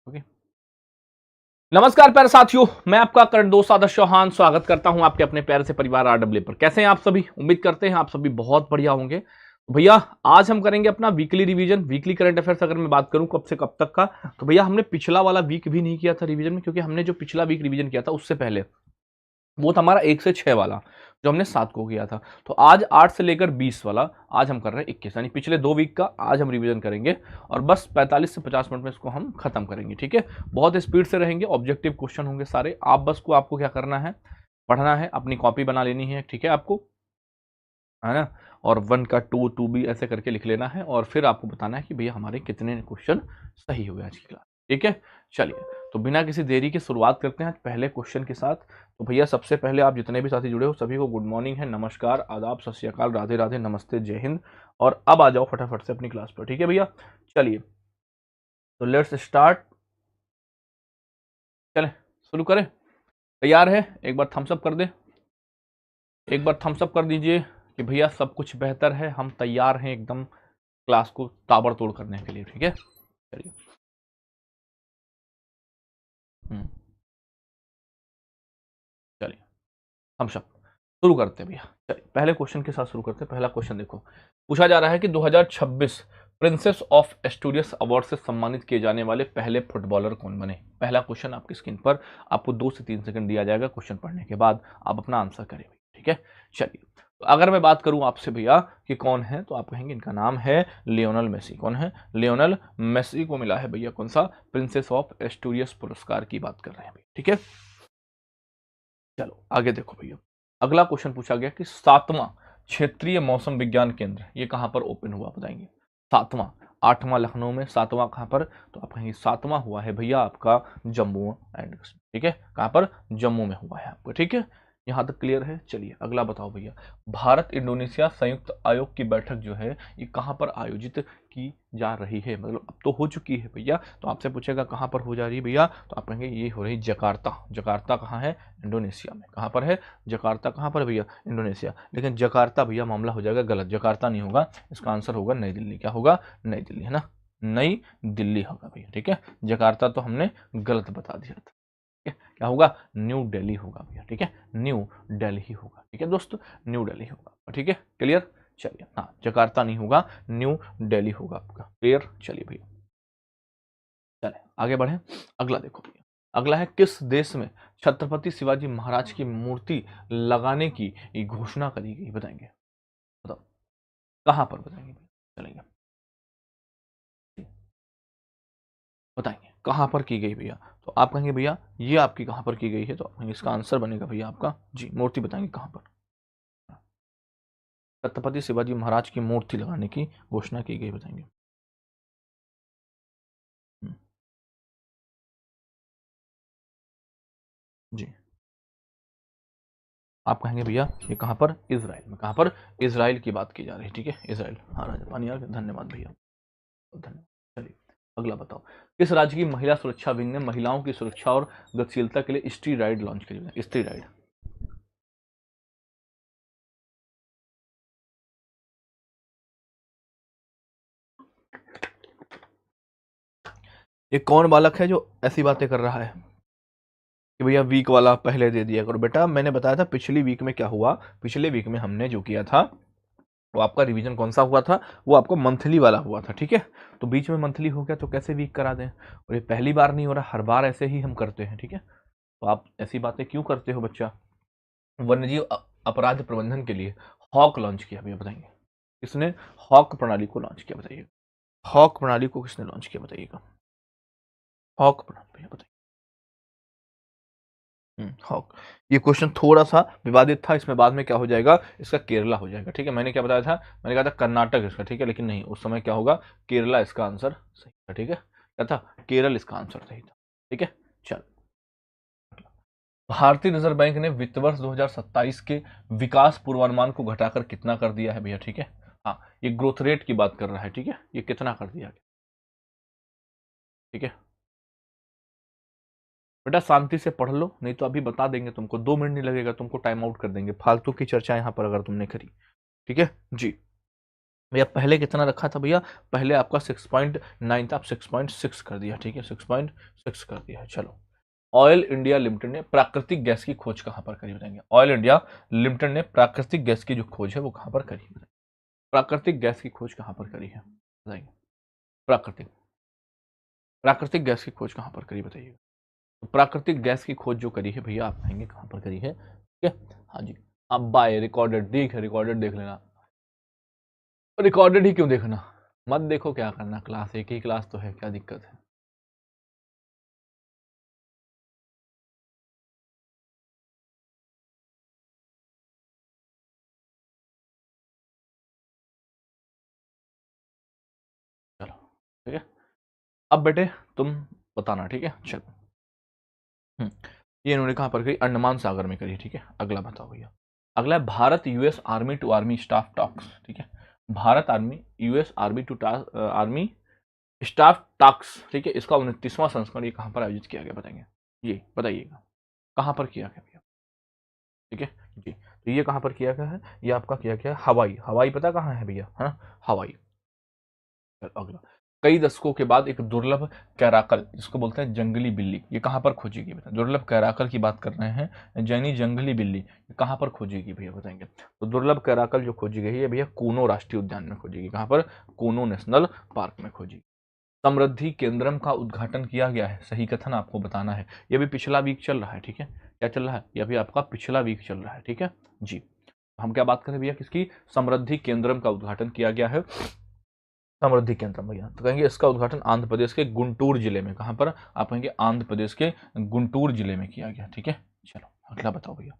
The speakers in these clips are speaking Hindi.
ओके। नमस्कार प्यारे साथियों, मैं आपका करण दोस्त आदर्श चौहान स्वागत करता हूं आपके अपने प्यारे से परिवार आरडब्ल्यू पर। कैसे हैं आप सभी? उम्मीद करते हैं आप सभी बहुत बढ़िया होंगे। तो भैया आज हम करेंगे अपना weekly revision, weekly current affairs. अगर मैं बात करूं कब से कब तक का, तो भैया हमने पिछला वाला वीक भी नहीं किया था रिवीजन में, क्योंकि हमने जो पिछला वीक रिवीजन किया था उससे पहले वो था हमारा 1 से 6 वाला, जो हमने 7 को किया था। तो आज 8 से लेकर 20 वाला आज हम कर रहे हैं 21, यानी पिछले 2 वीक का आज हम रिवीजन करेंगे और बस 45 से 50 मिनट में इसको हम खत्म करेंगे। ठीक है, बहुत स्पीड से रहेंगे, ऑब्जेक्टिव क्वेश्चन होंगे सारे। आप बस को आपको क्या करना है, पढ़ना है, अपनी कॉपी बना लेनी है, ठीक है आपको, है ना। और 1 का 2 2 भी ऐसे करके लिख लेना है और फिर आपको बताना है कि भैया हमारे कितने क्वेश्चन सही हुए आज की क्लास। ठीक है, चलिए तो बिना किसी देरी के शुरुआत करते हैं आज पहले क्वेश्चन के साथ। तो भैया सबसे पहले आप जितने भी साथी जुड़े हो सभी को गुड मॉर्निंग है, नमस्कार, आदाब, सत श्री अकाल, राधे राधे, नमस्ते, जय हिंद। और अब आ जाओ फटाफट से अपनी क्लास पर। ठीक है भैया, चलिए तो लेट्स स्टार्ट। चले शुरू करें, तैयार है? एक बार थम्स अप कर दे, एक बार थम्स अप कर दीजिए कि भैया सब कुछ बेहतर है, हम तैयार हैं एकदम क्लास को ताबड़तोड़ करने के लिए। ठीक है, चलिए। हम्म, चलिए हम सब शुरू करते हैं भैया। चलिए पहले क्वेश्चन के साथ शुरू करते हैं। पहला क्वेश्चन देखो, पूछा जा रहा है कि 2026 प्रिंसेस ऑफ एस्टूरियस अवार्ड से सम्मानित किए जाने वाले पहले फुटबॉलर कौन बने? पहला क्वेश्चन आपकी स्क्रीन पर, आपको 2 से 3 सेकंड दिया जाएगा क्वेश्चन पढ़ने के बाद, आप अपना आंसर करें। ठीक है, चलिए तो अगर मैं बात करूं आपसे भैया कि कौन है, तो आप कहेंगे इनका नाम है लियोनल मेसी। कौन है? लियोनल मेसी को मिला है भैया कौन सा? प्रिंसेस ऑफ एस्टूरियस पुरस्कार की बात कर रहे हैं भैया। ठीक है, चलो आगे देखो भैया। अगला क्वेश्चन पूछा गया कि 7वां क्षेत्रीय मौसम विज्ञान केंद्र ये कहां पर ओपन हुआ, बताएंगे। 7वां, 8वां लखनऊ में, 7वां कहां पर? तो आप कहेंगे 7वां हुआ है भैया आपका जम्मू एंड कश्मीर। ठीक है, कहां पर? जम्मू में हुआ है आपका। ठीक है, यहां तक क्लियर है। चलिए अगला बताओ भैया, भारत इंडोनेशिया संयुक्त आयोग की बैठक जो है ये कहां पर आयोजित की जा रही है? मतलब अब तो हो चुकी है भैया, तो आपसे पूछेगा कहां पर हो जा रही है भैया, तो आप कहेंगे ये हो रही जकार्ता। जकार्ता कहां है? इंडोनेशिया में। कहां पर है? जकार्ता। कहां पर भैया? इंडोनेशिया। लेकिन जकार्ता भैया मामला हो जाएगा गलत, जकार्ता नहीं होगा, इसका आंसर होगा नई दिल्ली। क्या होगा? नई दिल्ली, है ना, नई दिल्ली होगा भैया। ठीक है, जकार्ता तो हमने गलत बता दिया था। ठीक है, क्या होगा? न्यू दिल्ली होगा भैया। ठीक है, न्यू दिल्ली होगा। ठीक है दोस्तों, न्यू दिल्ली होगा। ठीक है, क्लियर। चलिए हाँ, जकार्ता नहीं होगा, न्यू दिल्ली होगा आपका। क्लियर, चलिए भैया चले आगे बढ़े। अगला देखो भैया, अगला है किस देश में छत्रपति शिवाजी महाराज की मूर्ति लगाने की घोषणा करी गई? बताएंगे, बताओ कहां पर, बताएंगे चलेंगे, बताएंगे कहां पर की गई भैया। तो आप कहेंगे भैया ये आपकी कहां पर की गई है, तो इसका आंसर बनेगा भैया आपका जी, मूर्ति बताएंगे कहां पर छत्रपति शिवाजी महाराज की मूर्ति लगाने की घोषणा की गई, बताएंगे। हम्म, जी, आप कहेंगे भैया ये कहां पर? इजराइल में। कहां पर? इजराइल की बात की जा रही है। ठीक है, इजराइल। हाँ राजा पानी आ गया, धन्यवाद भैया, धन्यवाद। चलिए अगला बताओ, किस राज्य की महिला सुरक्षा विंग ने महिलाओं की सुरक्षा और गतिशीलता के लिए स्त्री राइड लॉन्च करी? स्त्री राइड, ये कौन बालक है जो ऐसी बातें कर रहा है कि भैया वीक वाला पहले दे दिया करो? बेटा मैंने बताया था पिछली वीक में क्या हुआ, पिछले वीक में हमने जो किया था वो आपका रिवीजन कौन सा हुआ था, वो आपको मंथली वाला हुआ था। ठीक है, तो बीच में मंथली हो गया तो कैसे वीक करा दें, और ये पहली बार नहीं हो रहा, हर बार ऐसे ही हम करते हैं। ठीक है, तो आप ऐसी बातें क्यों करते हो बच्चा? वन्यजीव अपराध प्रबंधन के लिए हॉक लॉन्च किया भैया, बताएंगे किसने हॉक प्रणाली को लॉन्च किया? बताइए हॉक प्रणाली को किसने लॉन्च किया, बताइएगा। हॉक प्रणाली भैया बताइए। हॉक, ये क्वेश्चन थोड़ा सा विवादित था, इसमें बाद में क्या हो जाएगा, इसका केरला हो जाएगा। ठीक है, मैंने क्या बताया था, मैंने कहा था कर्नाटक इसका। ठीक है, लेकिन नहीं, उस समय क्या होगा, केरला इसका आंसर सही था। ठीक है, क्या था? केरल इसका आंसर सही था। ठीक है, चल, भारतीय रिजर्व बैंक ने वित्त वर्ष 2027 के विकास पूर्वानुमान को घटाकर कितना कर दिया है भैया? ठीक है, हाँ ये ग्रोथ रेट की बात कर रहा है। ठीक है, ये कितना कर दिया गया? ठीक है बेटा शांति से पढ़ लो, नहीं तो अभी बता देंगे तुमको, 2 मिनट नहीं लगेगा, तुमको टाइम आउट कर देंगे, फालतू की चर्चा यहाँ पर अगर तुमने करी। ठीक है जी, भैया पहले कितना रखा था भैया, पहले आपका 6.9 था, आप 6.6 कर दिया, ठीक है 6.6 कर दिया। चलो, ऑयल इंडिया लिमिटेड ने प्राकृतिक गैस की खोज कहां पर करी बताएंगे। ऑयल इंडिया लिमिटेड ने प्राकृतिक गैस की जो खोज है वो कहां पर करी, प्राकृतिक गैस की खोज कहां पर करी है बताइए। प्राकृतिक प्राकृतिक गैस की खोज कहां पर करी बताइए। तो प्राकृतिक गैस की खोज जो करी है भैया, आप कहेंगे कहां पर करी है, ठीक है। हाँ जी, आप बाय रिकॉर्डेड देख, रिकॉर्डेड देख लेना। रिकॉर्डेड ही क्यों देखना, मत देखो, क्या करना, क्लास एक ही क्लास तो है, क्या दिक्कत है। चलो ठीक है, अब बेटे तुम बताना, ठीक है। चलो, ये इन्होंने कहां पर करी, अंडमान सागर में करी, ठीक है। अगला बताओ भैया, अगला है Bharat US army to army staff talks, ठीक है। Bharat army US army to army staff talks, ठीक है, इसका 29वां संस्करण ये कहां पर आयोजित किया गया बताएंगे, ये बताइएगा कहां पर किया गया भैया, ठीक है जी। तो ये कहां पर किया गया है, ये आपका किया गया है हवाई, हवाई पता कहां है भैया, है ना, हवाई। अगला, कई दशकों के बाद एक दुर्लभ कैराकल, जिसको बोलते हैं जंगली बिल्ली, ये कहां पर खोजी गई बताएं। दुर्लभ कैराकल की बात कर रहे हैं, जैनी जंगली बिल्ली, ये कहां पर खोजी गई भैया बताएंगे। तो दुर्लभ कैराकल जो खोजी गई है भैया, कूनो राष्ट्रीय उद्यान में खोजी गई, कहां पर, कूनो नेशनल पार्क में खोजी। समृद्धि केंद्रम का उद्घाटन किया गया है, सही कथन आपको बताना है। ये भी पिछला वीक चल रहा है, ठीक है, क्या चल रहा है, ये भी आपका पिछला वीक चल रहा है, ठीक है जी। हम क्या बात करें भैया, किसकी, समृद्धि केंद्रम का उद्घाटन किया गया है, समृद्धि केंद्रम भैया। तो कहेंगे इसका उद्घाटन आंध्र प्रदेश के गुंटूर जिले में, कहां पर, आप कहेंगे आंध्र प्रदेश के गुंटूर जिले में किया गया, ठीक है। चलो अगला बताओ भैया,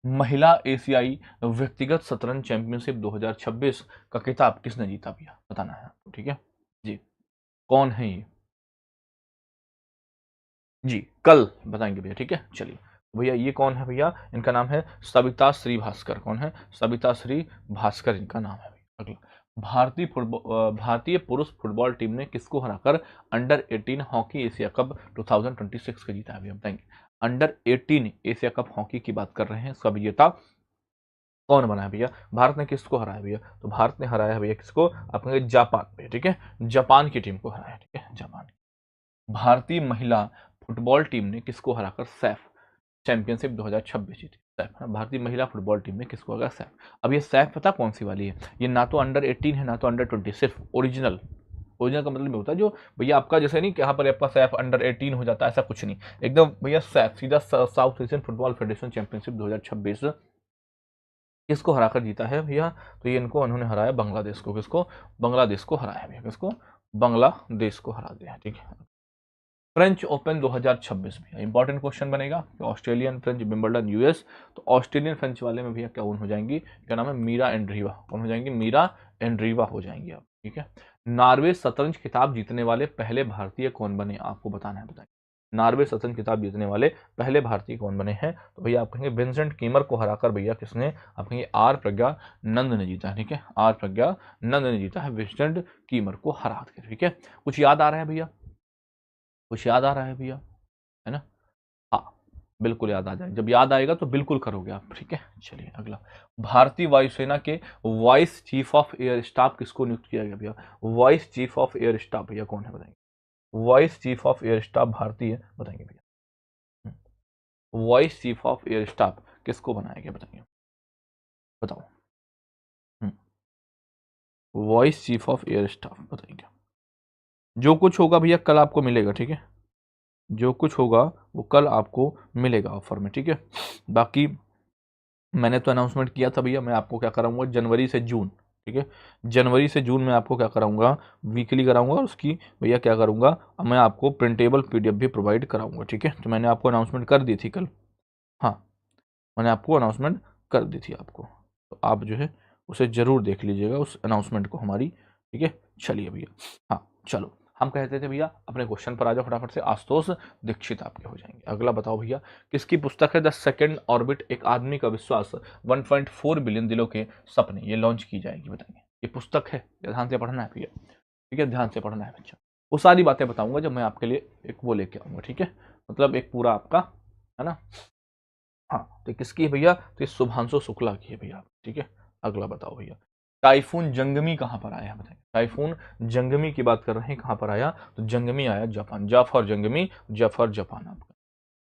महिला एशियाई व्यक्तिगत शतरंज चैंपियनशिप 2026 का खिताब किसने जीता भैया, बताना है आपको, ठीक है जी। कौन है ये, जी कल बताएंगे भैया, ठीक है। चलिए भैया, ये कौन है भैया, इनका नाम है सविता श्री भास्कर, कौन है, सविता श्री भास्कर इनका नाम है भैया। अगला, भारतीय पुरुष फुटबॉल टीम ने किसको हराकर अंडर 18 हॉकी एशिया कप 2026 का जीता है भैया बताएंगे। अंडर 18 एशिया कप हॉकी की बात कर रहे हैं, इसका विजेता कौन बना है भैया, भारत ने किसको हराया भैया, तो भारत ने हराया है भैया किसको, आप कहेंगे जापान पे, ठीक है, जापान की टीम को हराया, ठीक है जापान। भारतीय महिला फुटबॉल टीम ने किसको हराकर सैफ चैंपियनशिप 2026 जीती, सैफ, हाँ, भारतीय महिला फुटबॉल टीम ने किसको हराया, सैफ। अब ये सैफ पता कौन सी वाली है, ये ना तो अंडर 18 है ना तो अंडर 20, सिर्फ ओरिजिनल। ओरिजिनल का मतलब ये होता है जो भैया आपका, जैसे नहीं कि यहाँ पर आपका सैफ अंडर 18 हो जाता है, ऐसा कुछ नहीं, एकदम भैया सैफ सीधा south Asian football federation championship 2026 किसको हराकर जीता है भैया, तो ये इनको उन्होंने हराया बांग्लादेश को, किसको, बांग्लादेश को हराया भैया, किसको, बांग्लादेश को हरा दिया, ठीक है। फ्रेंच ओपन 2026 में इंपॉर्टेंट क्वेश्चन बनेगा कि ऑस्ट्रेलियन फ्रेंच विंबलडन यूएस, तो ऑस्ट्रेलियन फ्रेंच वाले में भैया क्या हो जाएंगी, क्या नाम है, मीरा एंड्रीवा, कौन हो जाएंगी, मीरा एंड्रीवा हो जाएंगी आप, ठीक है। नॉर्वे शतरंज खिताब जीतने वाले पहले भारतीय कौन बने, आपको बताना है, बताइए। नॉर्वे शतरंज खिताब जीतने वाले पहले भारतीय कौन बने हैं, तो भैया आप कहेंगे विंसेंट कीमर को हराकर भैया किसने, आप कहेंगे आर प्रज्ञा नंद ने जीता है, ठीक है, आर प्रज्ञा नंद ने जीता है विंसेंट कीमर को हरा के, ठीक है। कुछ याद आ रहा है भैया, कुछ याद आ रहा है भैया, है ना, हाँ बिल्कुल याद आ जाए, जब याद आएगा तो बिल्कुल करोगे आप, ठीक है। चलिए अगला, भारतीय वायुसेना के vice chief of air staff किसको नियुक्त किया गया भैया, vice chief of air staff भैया कौन है बताएंगे, vice chief of air staff भारतीय बताएंगे भैया, vice chief of air staff किसको बनाया गया बताइए, बताओ, vice chief of air staff बताएंगे। जो कुछ होगा भैया कल आपको मिलेगा, ठीक है, जो कुछ होगा वो कल आपको मिलेगा ऑफर में, ठीक है। बाकी मैंने तो अनाउंसमेंट किया था भैया, मैं आपको क्या कराऊंगा जनवरी से जून, ठीक है, जनवरी से जून में आपको क्या कराऊंगा, वीकली कराऊंगा, और उसकी भैया क्या करूंगा, मैं आपको प्रिंटेबल पीडीएफ भी प्रोवाइड कराऊंगा, ठीक है। तो मैंने आपको अनाउंसमेंट कर दी थी कल, हाँ मैंने आपको अनाउंसमेंट कर दी थी आपको, तो आप जो है उसे ज़रूर देख लीजिएगा उस अनाउंसमेंट को हमारी, ठीक है। चलिए भैया, हाँ चलो, हम कहते थे भैया अपने क्वेश्चन पर आ जाओ फटाफट से, आशुतोष दीक्षित आपके हो जाएंगे। अगला बताओ भैया, किसकी पुस्तक है द सेकंड ऑर्बिट, एक आदमी का विश्वास 1.4 बिलियन दिलों के सपने, ये लॉन्च की जाएगी बताएंगे। ये पुस्तक है, ध्यान से पढ़ना है भैया, ठीक है, ध्यान से पढ़ना है बच्चा। वो सारी बातें बताऊंगा जब मैं आपके लिए एक वो लेके आऊंगा, ठीक है, मतलब एक पूरा आपका, है ना, हाँ। तो किसकी है भैया, तो ये शुभांशु शुक्ला की है भैया, ठीक है। अगला बताओ भैया, टाइफून जंगमी कहाँ पर आया है बताइए। टाइफून जंगमी की बात कर रहे हैं, कहाँ पर आया, तो जंगमी आया जापान, जाफर जंगमी, जाफर जापान आपका।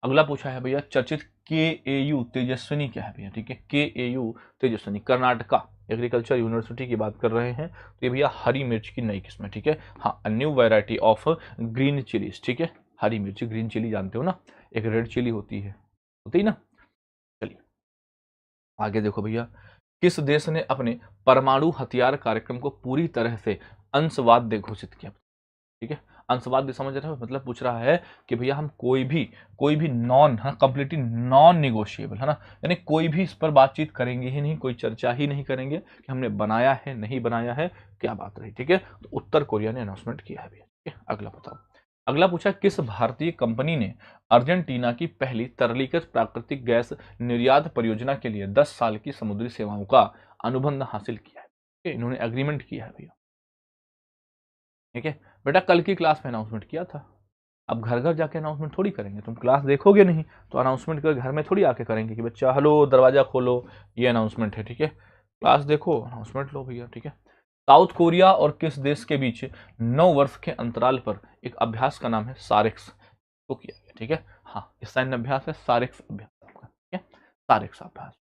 अगला पूछा है भैया चर्चित KAU तेजस्विनी क्या है भैया, ठीक है, KAU Tejaswini Karnataka agriculture university की बात कर रहे हैं, तो ये भैया हरी मिर्च की नई किस्म है, ठीक है, हाँ, new variety of green chillies, ठीक है, हरी मिर्च ग्रीन चिली जानते हो ना, एक रेड चिली होती है ना। चलिए आगे देखो भैया, किस देश ने अपने परमाणु हथियार कार्यक्रम को पूरी तरह से अंशवाद्य घोषित किया, ठीक है, अंशवाद्य समझ रहे हो, मतलब पूछ रहा है कि भैया हम कोई भी नॉन, हाँ, कंप्लीटली नॉन निगोशिएबल है ना, यानी कोई भी इस पर बातचीत करेंगे ही नहीं, कोई चर्चा ही नहीं करेंगे कि हमने बनाया है नहीं बनाया है, क्या बात रही, ठीक है, तो उत्तर कोरिया ने अनाउंसमेंट किया है भैया, ठीक है। अगला बताओ, अगला पूछा किस भारतीय कंपनी ने अर्जेंटीना की पहली तरलीकृत प्राकृतिक गैस निर्यात परियोजना के लिए 10 साल की समुद्री सेवाओं का अनुबंध हासिल किया है, ठीक है, इन्होंने एग्रीमेंट किया है भैया, ठीक है। बेटा कल की क्लास में अनाउंसमेंट किया था, अब घर घर जाके अनाउंसमेंट थोड़ी करेंगे, तुम क्लास देखोगे नहीं तो अनाउंसमेंट कर घर में थोड़ी आके करेंगे कि बच्चा हेलो दरवाजा खोलो ये अनाउंसमेंट है, ठीक है, क्लास देखो अनाउंसमेंट लो भैया, ठीक है। साउथ कोरिया और किस देश के बीच 9 वर्ष के अंतराल पर एक अभ्यास का नाम है सारेक्स को किया गया, ठीक है, हाँ, इस सैन्य अभ्यास है सारेक्स अभ्यास आपका, ठीक है, सारेक्स अभ्यास,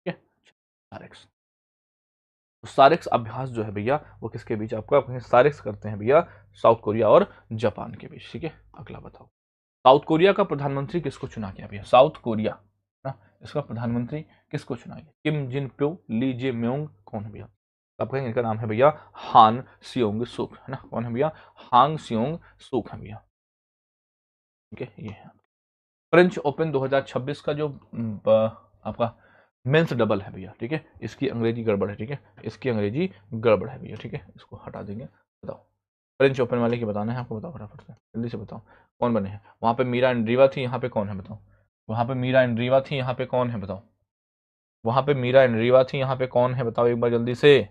ठीक है, सारेक्स। तो सारेक्स अभ्यास जो है भैया वो किसके बीच आपका, अपने सारेक्स करते हैं भैया साउथ कोरिया और जापान के बीच, ठीक है। अगला बताओ, साउथ कोरिया का प्रधानमंत्री किसको चुना गया भैया, साउथ कोरिया ना, इसका प्रधानमंत्री किसको चुना गया, किम जिन प्यो, ली जे म्योंग, कौन है भैया, तो आप कहेंगे इनका नाम है भैया हान सियोंग सुक, है ना, कौन है भैया, हांग सियोंग सुक है भैया, ठीक है, ये है। फ्रेंच ओपन 2026 का जो आपका मेंस डबल है भैया, ठीक है, इसकी अंग्रेजी गड़बड़ है, ठीक है, इसकी अंग्रेजी गड़बड़ है भैया, ठीक है, इसको हटा देंगे। बताओ फ्रेंच ओपन वाले की बताना है आपको, बताओ फटाफट से जल्दी से बताओ कौन बने हैं, वहां पे मीरा एंड्रीवा थी, यहाँ पे कौन है बताओ, वहां पे मीरा एंड्रीवा थी, यहाँ पे कौन है बताओ, वहां पे मीरा एंड्रीवा थी, यहाँ पे कौन है बताओ एक बार जल्दी से।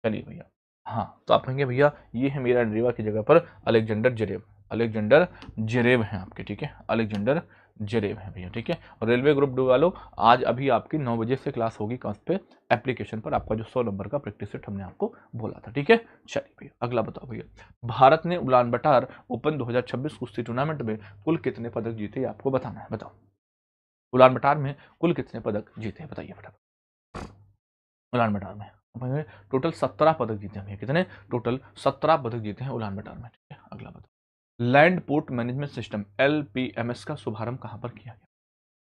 चलिए भैया, हाँ, तो आप कहेंगे भैया ये है मीरा एंड्रीवा की जगह पर अलेक्जेंडर जेरेव, अलेक्जेंडर जेरेव हैं आपके, ठीक है, अलेक्जेंडर जेरेव है भैया, ठीक है। और रेलवे ग्रुप डी वालों आज अभी आपकी 9 बजे से क्लास होगी कहाँ पे, एप्लीकेशन पर, आपका जो 100 नंबर का प्रैक्टिस सेट हमने आपको बोला था, ठीक है। चलिए भैया अगला बताओ भैया, भारत ने उलान बटार ओपन 2026 कुश्ती टूर्नामेंट में कुल कितने पदक जीते आपको बताना है, बताओ उलान बटार में कुल कितने पदक जीते बताइए फटाफट, उलान बटार में अपने टोटल 17 पदक जीते हैं, कितने, टोटल 17 पदक जीते हैं उलान बटार में, ठीक है। अगला बताओ, land port management system LPMS का शुभारंभ कहां पर किया गया,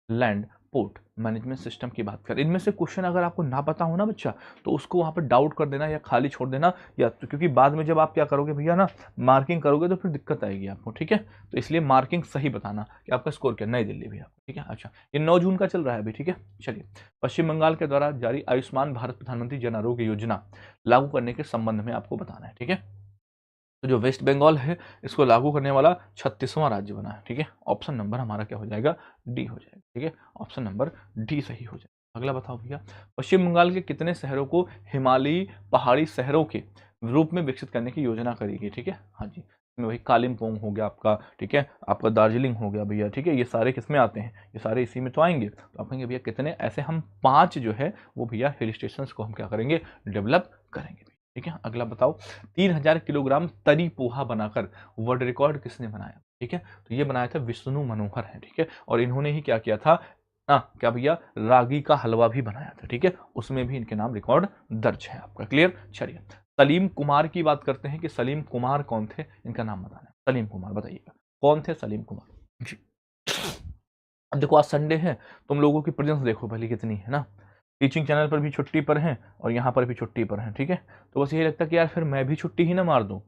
लैंड पोर्ट मैनेजमेंट सिस्टम की बात करें, इनमें से क्वेश्चन अगर आपको ना पता हो ना बच्चा तो उसको वहां पर डाउट कर देना या खाली छोड़ देना, या तो क्योंकि बाद में जब आप क्या करोगे भैया ना, मार्किंग करोगे तो फिर दिक्कत आएगी आपको, ठीक है, तो इसलिए मार्किंग सही बताना कि आपका स्कोर क्या, नई दिल्ली भैया, ठीक है। अच्छा ये 9 जून का चल रहा है अभी, ठीक है। चलिए पश्चिम बंगाल के द्वारा जारी आयुष्मान भारत प्रधानमंत्री जन आरोग्य योजना लागू करने के संबंध में आपको बताना है, ठीक है। तो जो वेस्ट बंगाल है इसको लागू करने वाला 36वां राज्य बना है, ठीक है, ऑप्शन नंबर हमारा क्या हो जाएगा, डी हो जाएगा, ठीक है, ऑप्शन नंबर डी सही हो जाएगा। अगला बताओ भैया, पश्चिम बंगाल के कितने शहरों को हिमालयी पहाड़ी शहरों के रूप में विकसित करने की योजना करेगी, ठीक है, हाँ जी, इसमें वही कालिम्पोंग हो गया आपका, ठीक है, आपका दार्जिलिंग हो गया भैया, ठीक है, ये सारे किसमें आते हैं, ये सारे इसी में तो आएंगे, तो आप कहेंगे भैया कितने, ऐसे हम 5 जो है वो भैया हिल स्टेशन को हम क्या करेंगे, डेवलप करेंगे, ठीक है। अगला बताओ, 3000 किलोग्राम तरी पोहा बनाकर वर्ल्ड रिकॉर्ड किसने बनाया, ठीक है, तो ये बनाया था विष्णु मनोहर है, ठीक है, और इन्होंने ही क्या किया था, क्या भैया रागी का हलवा भी बनाया था, ठीक है, उसमें भी इनके नाम रिकॉर्ड दर्ज है आपका, क्लियर। चलिए सलीम कुमार की बात करते हैं कि सलीम कुमार कौन थे, इनका नाम बताना है, सलीम कुमार बताइएगा कौन थे सलीम कुमार जी। अब देखो आज संडे है, तुम लोगों की प्रेजेंस देखो पहले कितनी है ना, टीचिंग चैनल पर भी छुट्टी पर हैं और यहाँ पर भी छुट्टी पर हैं, ठीक है, तो बस यही लगता है कि यार फिर मैं भी छुट्टी ही ना मार दूँ,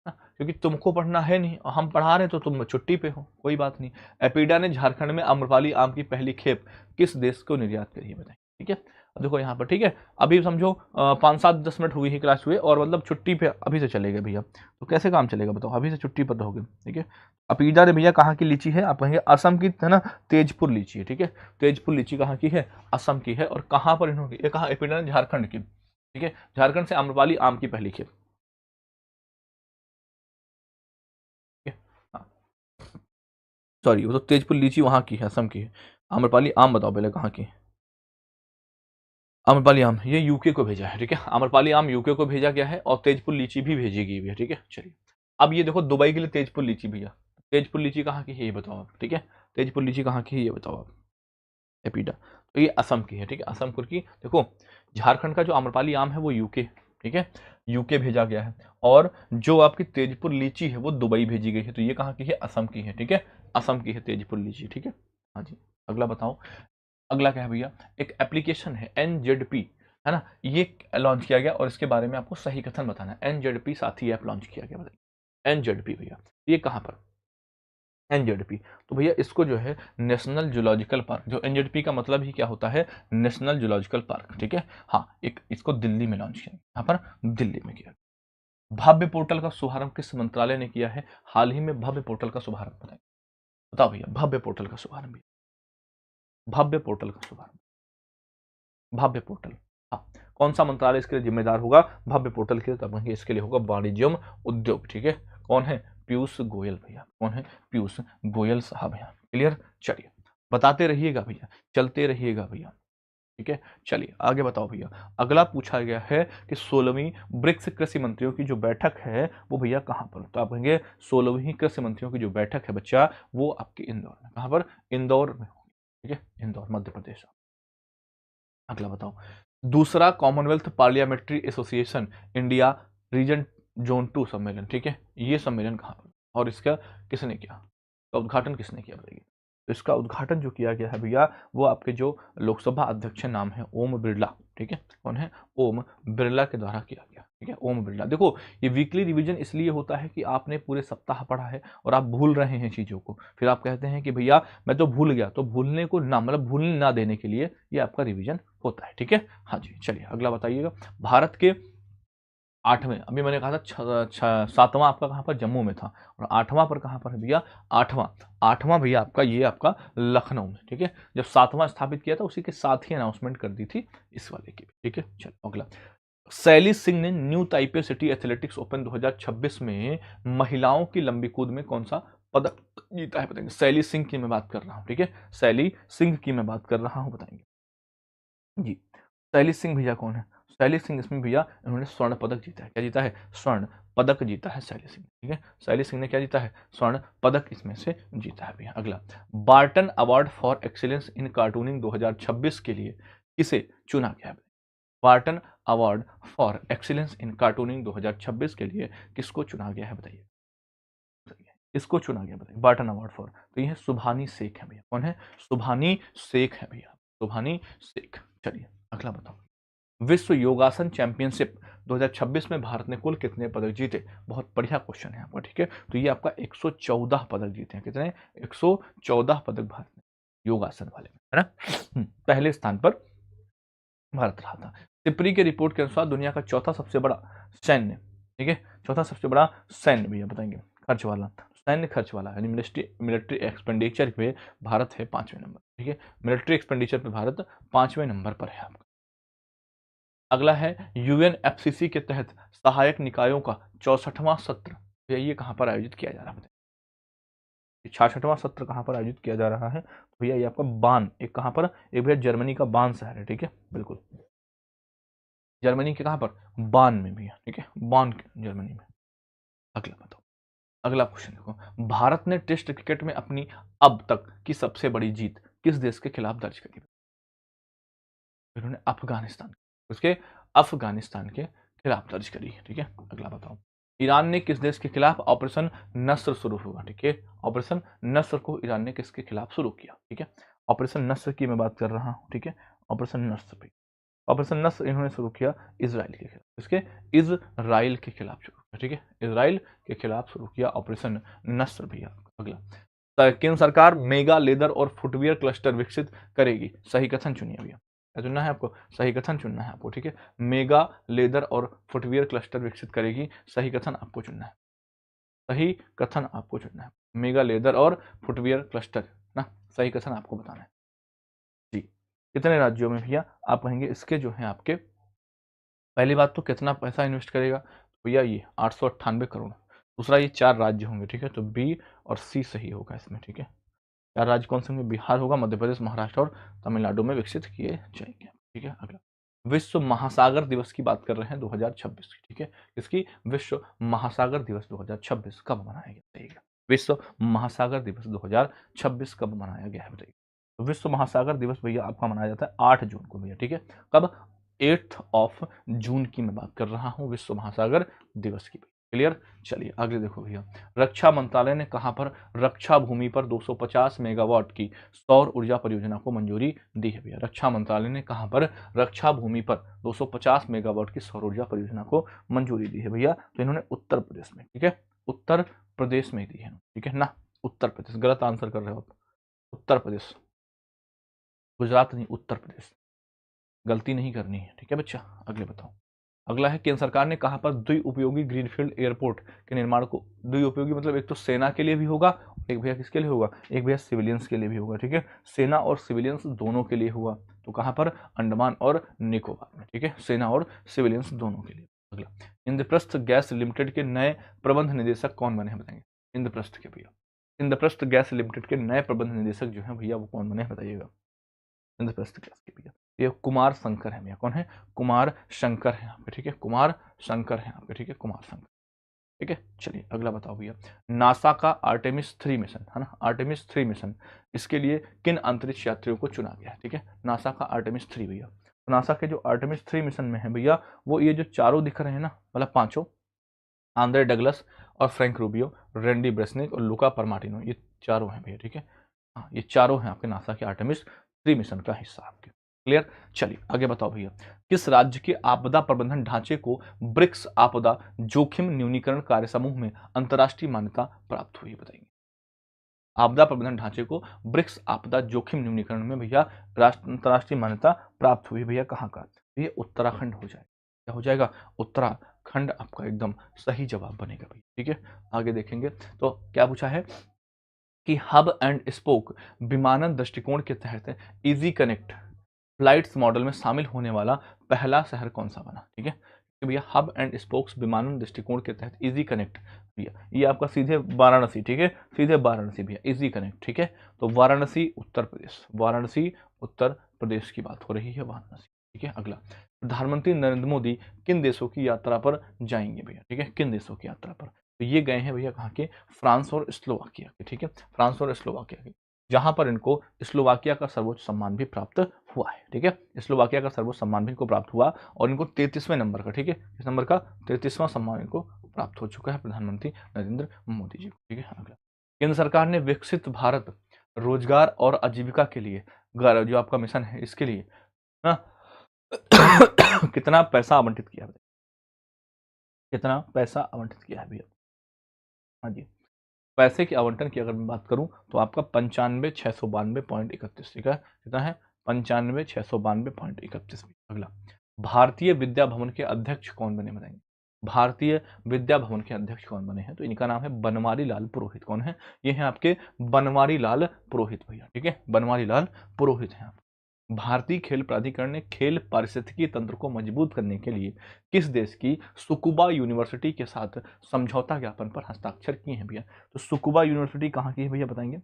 क्योंकि तुमको पढ़ना है नहीं और हम पढ़ा रहे हैं तो तुम छुट्टी पे हो, कोई बात नहीं। एपीडा ने झारखंड में आम्रपाली आम की पहली खेप किस देश को निर्यात करी है बताइए, ठीक है। अब देखो यहाँ पर, ठीक है, अभी समझो 5-7-10 मिनट हुई ही क्लास हुए और मतलब छुट्टी पे अभी से चलेगा भैया, तो कैसे काम चलेगा बताओ, अभी से छुट्टी पर रहोगे, ठीक है। अपीडा ने भैया कहाँ की लीची है, आप कहेंगे असम की है ना, तेजपुर लीची है, ठीक है, तेजपुर लीची कहाँ की है, असम की है, और कहाँ पर इन्होंने, ये कहा एपीडा ने झारखंड की, ठीक है, झारखंड से आम्रपाली आम की पहली खेप, ठीक है। हाँ सॉरी, वो तो तेजपुर लीची वहाँ की है, असम की है, आम्रपाली आम बताओ पहले कहाँ की है। आम्रपाली आम ये यूके को भेजा है, ठीक है। आम्रपाली आम यूके को भेजा गया है और तेजपुर लीची भी भेजी गई है, ठीक है। चलिए अब ये देखो दुबई के लिए तेजपुर लीची भैया, तेजपुर लीची कहाँ की है ये बताओ आप, ठीक है। तेजपुर लीची कहाँ की है ये बताओ आप। एपीडा तो ये असम की है, ठीक है। असम की देखो, झारखंड का जो आम्रपाली आम है वो यूके, ठीक है, यूके भेजा गया है। और जो आपकी तेजपुर लीची है वो दुबई भेजी गई है, तो ये कहाँ की है, असम की है, ठीक है। असम की है तेजपुर लीची, ठीक है। हाँ जी, अगला बताओ। अगला क्या है भैया, एक एप्लीकेशन है एनजेडपी, है ना, ये लॉन्च किया गया और इसके बारे में आपको सही कथन बताना है। एनजेडपी साथी ऐप लॉन्च किया गया, बताइए एनजेडपी भैया ये कहाँ पर, एनजेडपी। तो भैया इसको जो है नेशनल जूलॉजिकल पार्क, जो एनजेडपी का मतलब ही क्या होता है, नेशनल जूलॉजिकल पार्क, ठीक है। हाँ, एक इसको दिल्ली में लॉन्च किया, यहाँ पर दिल्ली में किया। भव्य पोर्टल का शुभारंभ किस मंत्रालय ने किया है, हाल ही में भव्य पोर्टल का शुभारंभ बताइए, बताओ भैया भव्य पोर्टल का शुभारंभ, भव्य पोर्टल का शुभारंभ, भव्य पोर्टल, हाँ, कौन सा मंत्रालय इसके लिए जिम्मेदार होगा भव्य पोर्टल के लिए, तो अपन इसके लिए होगा वाणिज्य एवं उद्योग, ठीक है। कौन है, पीयूष गोयल भैया, कौन है, पीयूष गोयल साहब यहाँ, क्लियर। चलिए बताते रहिएगा भैया, चलते रहिएगा भैया, ठीक है। चलिए आगे बताओ भैया। अगला पूछा गया है कि 16वीं ब्रिक्स कृषि मंत्रियों की जो बैठक है वो भैया कहाँ पर, तो आप कहेंगे 16वीं कृषि मंत्रियों की जो बैठक है बच्चा वो आपके इंदौर में, कहाँ पर, इंदौर में होगी, ठीक है, इंदौर मध्य प्रदेश। अगला बताओ, दूसरा Commonwealth parliamentary association India region zone 2 सम्मेलन, ठीक है, ये सम्मेलन कहाँ पर और इसका किसने किया, तो उद्घाटन किसने किया बताइए। तो इसका उद्घाटन जो किया गया है भैया वो आपके जो लोकसभा अध्यक्ष नाम है ओम बिरला, ठीक है, कौन है, ओम बिरला के द्वारा किया गया, ठीक है, ओम बिरला। देखो ये वीकली रिवीजन इसलिए होता है कि आपने पूरे सप्ताह पढ़ा है और आप भूल रहे हैं चीज़ों को, फिर आप कहते हैं कि भैया मैं तो भूल गया, तो भूलने को ना मतलब भूलने ना देने के लिए ये आपका रिवीजन होता है, ठीक है। हाँ जी, चलिए अगला बताइएगा। भारत के 8वें, अभी मैंने कहा था 7वां आपका कहाँ पर, जम्मू में था, और 8वां पर कहाँ पर है भैया, 8वां, 8वां भैया आपका ये आपका लखनऊ में, ठीक है। जब 7वां स्थापित किया था उसी के साथ ही अनाउंसमेंट कर दी थी इस वाले की, ठीक है। चलो अगला, सैली सिंह ने new Taipei city athletics open 2026 में महिलाओं की लंबी कूद में कौन सा पदक जीता है बताएंगे। सैली सिंह की मैं बात कर रहा हूँ, ठीक है, सैली सिंह की मैं बात कर रहा हूँ, बताएंगे जी। शैली सिंह भैया कौन है, शैली सिंह इसमें भैया इन्होंने स्वर्ण पदक जीता है, क्या जीता है, स्वर्ण पदक जीता है शैली सिंह, ठीक है। शैली सिंह ने क्या जीता है, स्वर्ण पदक इसमें से जीता है भैया। अगला, Barton award for excellence in cartooning 2026 के लिए किसे चुना गया है, Barton award for excellence in cartooning 2026 के लिए किसको चुना गया है बताइए, इसको चुना गया बताइए बार्टन अवार्ड फॉर, तो ये है सुभानी शेख है भैया, कौन है, सुभानी शेख है भैया, सुभानी शेख। चलिए अगला बताओ, विश्व योगासन चैंपियनशिप 2026 में भारत ने कुल कितने पदक जीते, बहुत बढ़िया क्वेश्चन है आपका, ठीक है। तो ये आपका 114 पदक जीते हैं, कितने, 114 पदक भारत ने योगासन वाले में, है ना। पहले स्थान पर भारत रहा था। सिप्री के रिपोर्ट के अनुसार दुनिया का चौथा सबसे बड़ा सैन्य, ठीक है, चौथा सबसे बड़ा सैन्य भैया बताएंगे, खर्च वाला, सैन्य खर्च वाला यानी मिलिट्री मिलिट्री एक्सपेंडिचर पे भारत है 5वें नंबर, ठीक है, मिलिट्री एक्सपेंडिचर पे भारत 5वें नंबर पर है आपका। अगला है यूएनएफसीसी के तहत सहायक निकायों का 64वां सत्र, भैया ये कहाँ पर आयोजित किया जा रहा है, 66वां सत्र कहाँ पर आयोजित किया जा रहा है, तो भैया ये आपका बान, एक कहाँ पर, एक भैया जर्मनी का बान शहर है, ठीक है, बिल्कुल जर्मनी के कहाँ पर, बान में भैया, ठीक है, बान जर्मनी में। अगला बताओ, अगला क्वेश्चन देखो, भारत ने टेस्ट क्रिकेट में अपनी अब तक की सबसे बड़ी जीत किस देश के खिलाफ दर्ज करी, इन्होंने अफगानिस्तान, उसके अफगानिस्तान के खिलाफ दर्ज करी है, ठीक है। अगला बताओ, ईरान ने किस देश के खिलाफ ऑपरेशन नस्र शुरू हुआ, ठीक है, ऑपरेशन नस्र को ईरान ने किसके खिलाफ शुरू किया, ठीक है, ऑपरेशन नस्र की मैं बात कर रहा हूँ, ठीक है, ऑपरेशन नस्र पे, ऑपरेशन नस्र इन्होंने शुरू किया इजराइल के खिलाफ, इसके इजराइल के खिलाफ शुरू किया, ठीक है, इजराइल के खिलाफ शुरू किया ऑपरेशन नस्र भैया। अगला, केंद्र सरकार मेगा लेदर और फुटवियर क्लस्टर विकसित करेगी, सही कथन चुनिए भैया, क्या चुनना है आपको, सही कथन चुनना है आपको, ठीक है, मेगा लेदर और फुटवियर क्लस्टर विकसित करेगी, सही कथन आपको चुनना है, सही कथन आपको चुनना है, मेगा लेदर और फुटवियर क्लस्टर ना, सही कथन आपको बताना है जी। कितने राज्यों में भैया, आप कहेंगे इसके जो है आपके, पहली बात तो कितना पैसा इन्वेस्ट करेगा, तो भैया ये 898 करोड़, दूसरा ये 4 राज्य होंगे, ठीक है, तो बी और सी सही होगा इसमें, ठीक है। 4 राज्य कौन से होंगे, बिहार होगा, मध्य प्रदेश, महाराष्ट्र और तमिलनाडु में विकसित किए जाएंगे, ठीक है। अगला, विश्व महासागर दिवस की बात कर रहे हैं 2026 की, ठीक है। इसकी विश्व महासागर दिवस 2026 कब मनाया गया बताइएगा। विश्व महासागर दिवस 2026 कब मनाया गया है बताइए। तो विश्व महासागर दिवस भैया आपका मनाया जाता है 8 जून को भैया, ठीक है। कब? 8 ऑफ जून की मैं बात कर रहा हूँ विश्व महासागर दिवस की। क्लियर। चलिए आगे देखो भैया, रक्षा मंत्रालय ने कहां पर रक्षा भूमि पर 250 मेगावाट की सौर ऊर्जा परियोजना को मंजूरी दी है भैया। रक्षा मंत्रालय ने कहां पर रक्षा भूमि पर 250 मेगावाट की सौर ऊर्जा परियोजना को मंजूरी दी है भैया। तो इन्होंने उत्तर प्रदेश में, ठीक है, उत्तर प्रदेश में दी है, ठीक है ना। उत्तर प्रदेश, गलत आंसर कर रहे हो आप। उत्तर प्रदेश, गुजरात नहीं, उत्तर प्रदेश। गलती नहीं करनी है, ठीक है बच्चा। अगले बताओ। अगला है, केंद्र सरकार ने कहां पर द्विउपयोगी ग्रीनफील्ड एयरपोर्ट के निर्माण को, द्विउपयोगी मतलब एक तो सेना के लिए भी होगा, एक भैया किसके लिए होगा, एक भैया सिविलियंस के लिए भी होगा, ठीक है। सेना और सिविलियंस दोनों के लिए हुआ। तो कहां पर? अंडमान और निकोबार में, ठीक है। सेना और सिविलियंस दोनों के लिए। अगला, इंद्रप्रस्थ गैस लिमिटेड के नए प्रबंध निदेशक कौन बने हैं बताएंगे। इंद्रप्रस्थ के भैया, इंद्रप्रस्थ गैस लिमिटेड के नए प्रबंध निदेशक जो है भैया वो कौन बने हैं बताइएगा। इंद्रप्रस्थ गैस के भैया ये कुमार शंकर है भैया। कौन है? कुमार शंकर है यहाँ पे, ठीक है। कुमार शंकर है यहाँ पे, ठीक है, कुमार शंकर, ठीक है। चलिए अगला बताओ भैया, नासा का आर्टेमिस 3 मिशन है ना, आर्टेमिस 3 मिशन, इसके लिए किन अंतरिक्ष यात्रियों को चुना गया है, ठीक है। नासा का आर्टेमिस 3 भैया, तो नासा के जो आर्टेमिस 3 मिशन में है भैया, वो ये जो चारों दिख रहे हैं ना, मतलब पांचों, आंद्रे डगलस और फ्रैंक रूबियो, रेंडी ब्रेसनिक और लुका परमाटिनो, ये चारों हैं भैया, ठीक है। हाँ, ये चारों हैं आपके नासा के आर्टेमिस 3 मिशन का हिस्सा आपके। क्लियर। चलिए आगे बताओ भैया, किस राज्य के आपदा प्रबंधन ढांचे को ब्रिक्स आपदा जोखिम न्यूनीकरण कार्य समूह में अंतर्राष्ट्रीय मान्यता प्राप्त हुई बताइए। आपदा प्रबंधन ढांचे को ब्रिक्स आपदा जोखिम न्यूनीकरण में भैया अंतर्राष्ट्रीय मान्यता प्राप्त हुई भैया, कहाँ का? ये उत्तराखंड हो जाएगा। क्या हो जाएगा? उत्तराखंड आपका एकदम सही जवाब बनेगा भैया, ठीक है। आगे देखेंगे तो क्या पूछा है कि हब एंड स्पोक विमानन दृष्टिकोण के तहत इजी कनेक्ट फ्लाइट्स मॉडल में शामिल होने वाला पहला शहर कौन सा बना, ठीक है। तो भैया हब एंड स्पोक्स विमानन दृष्टिकोण के तहत इजी कनेक्ट भैया, ये आपका सीधे वाराणसी, ठीक है, सीधे वाराणसी भैया, इजी कनेक्ट, ठीक है। तो वाराणसी उत्तर प्रदेश, वाराणसी उत्तर प्रदेश की बात हो रही है, वाराणसी, ठीक है। अगला, प्रधानमंत्री नरेंद्र मोदी किन देशों की यात्रा पर जाएंगे भैया, ठीक है, किन देशों की यात्रा पर? तो ये गए हैं भैया कहाँ के? फ्रांस और स्लोवाकिया के, ठीक है, फ्रांस और स्लोवाकिया के, जहां पर इनको स्लोवाकिया का सर्वोच्च सम्मान भी प्राप्त हुआ है, ठीक है। स्लोवाकिया का सर्वोच्च सम्मान भी इनको प्राप्त हुआ और इनको 33वें नंबर का, ठीक है, इस नंबर का 33वां सम्मान इनको प्राप्त हो चुका है प्रधानमंत्री नरेंद्र मोदी जी को, ठीक है। अगला, केंद्र सरकार ने विकसित भारत रोजगार और आजीविका के लिए जो आपका मिशन है, इसके लिए ना कितना पैसा आवंटित किया है, कितना पैसा आवंटित किया है भैया? हाँ जी, पैसे के आवंटन की अगर मैं बात करूं तो आपका 95,692.31, ठीक है, कितना है? 95,692.31। अगला, भारतीय विद्या भवन के अध्यक्ष कौन बने बताएंगे। भारतीय विद्या भवन के अध्यक्ष कौन बने हैं? तो इनका नाम है बनवारी लाल पुरोहित। कौन है? ये हैं आपके बनवारी लाल पुरोहित भैया, ठीक है, बनवारी लाल पुरोहित हैं आप। भारतीय खेल प्राधिकरण ने खेल पारिस्थितिकी तंत्र को मजबूत करने के लिए किस देश की सुकुबा यूनिवर्सिटी के साथ समझौता ज्ञापन पर हस्ताक्षर किए हैं भैया? तो सुकुबा यूनिवर्सिटी कहाँ की है भैया बताएंगे?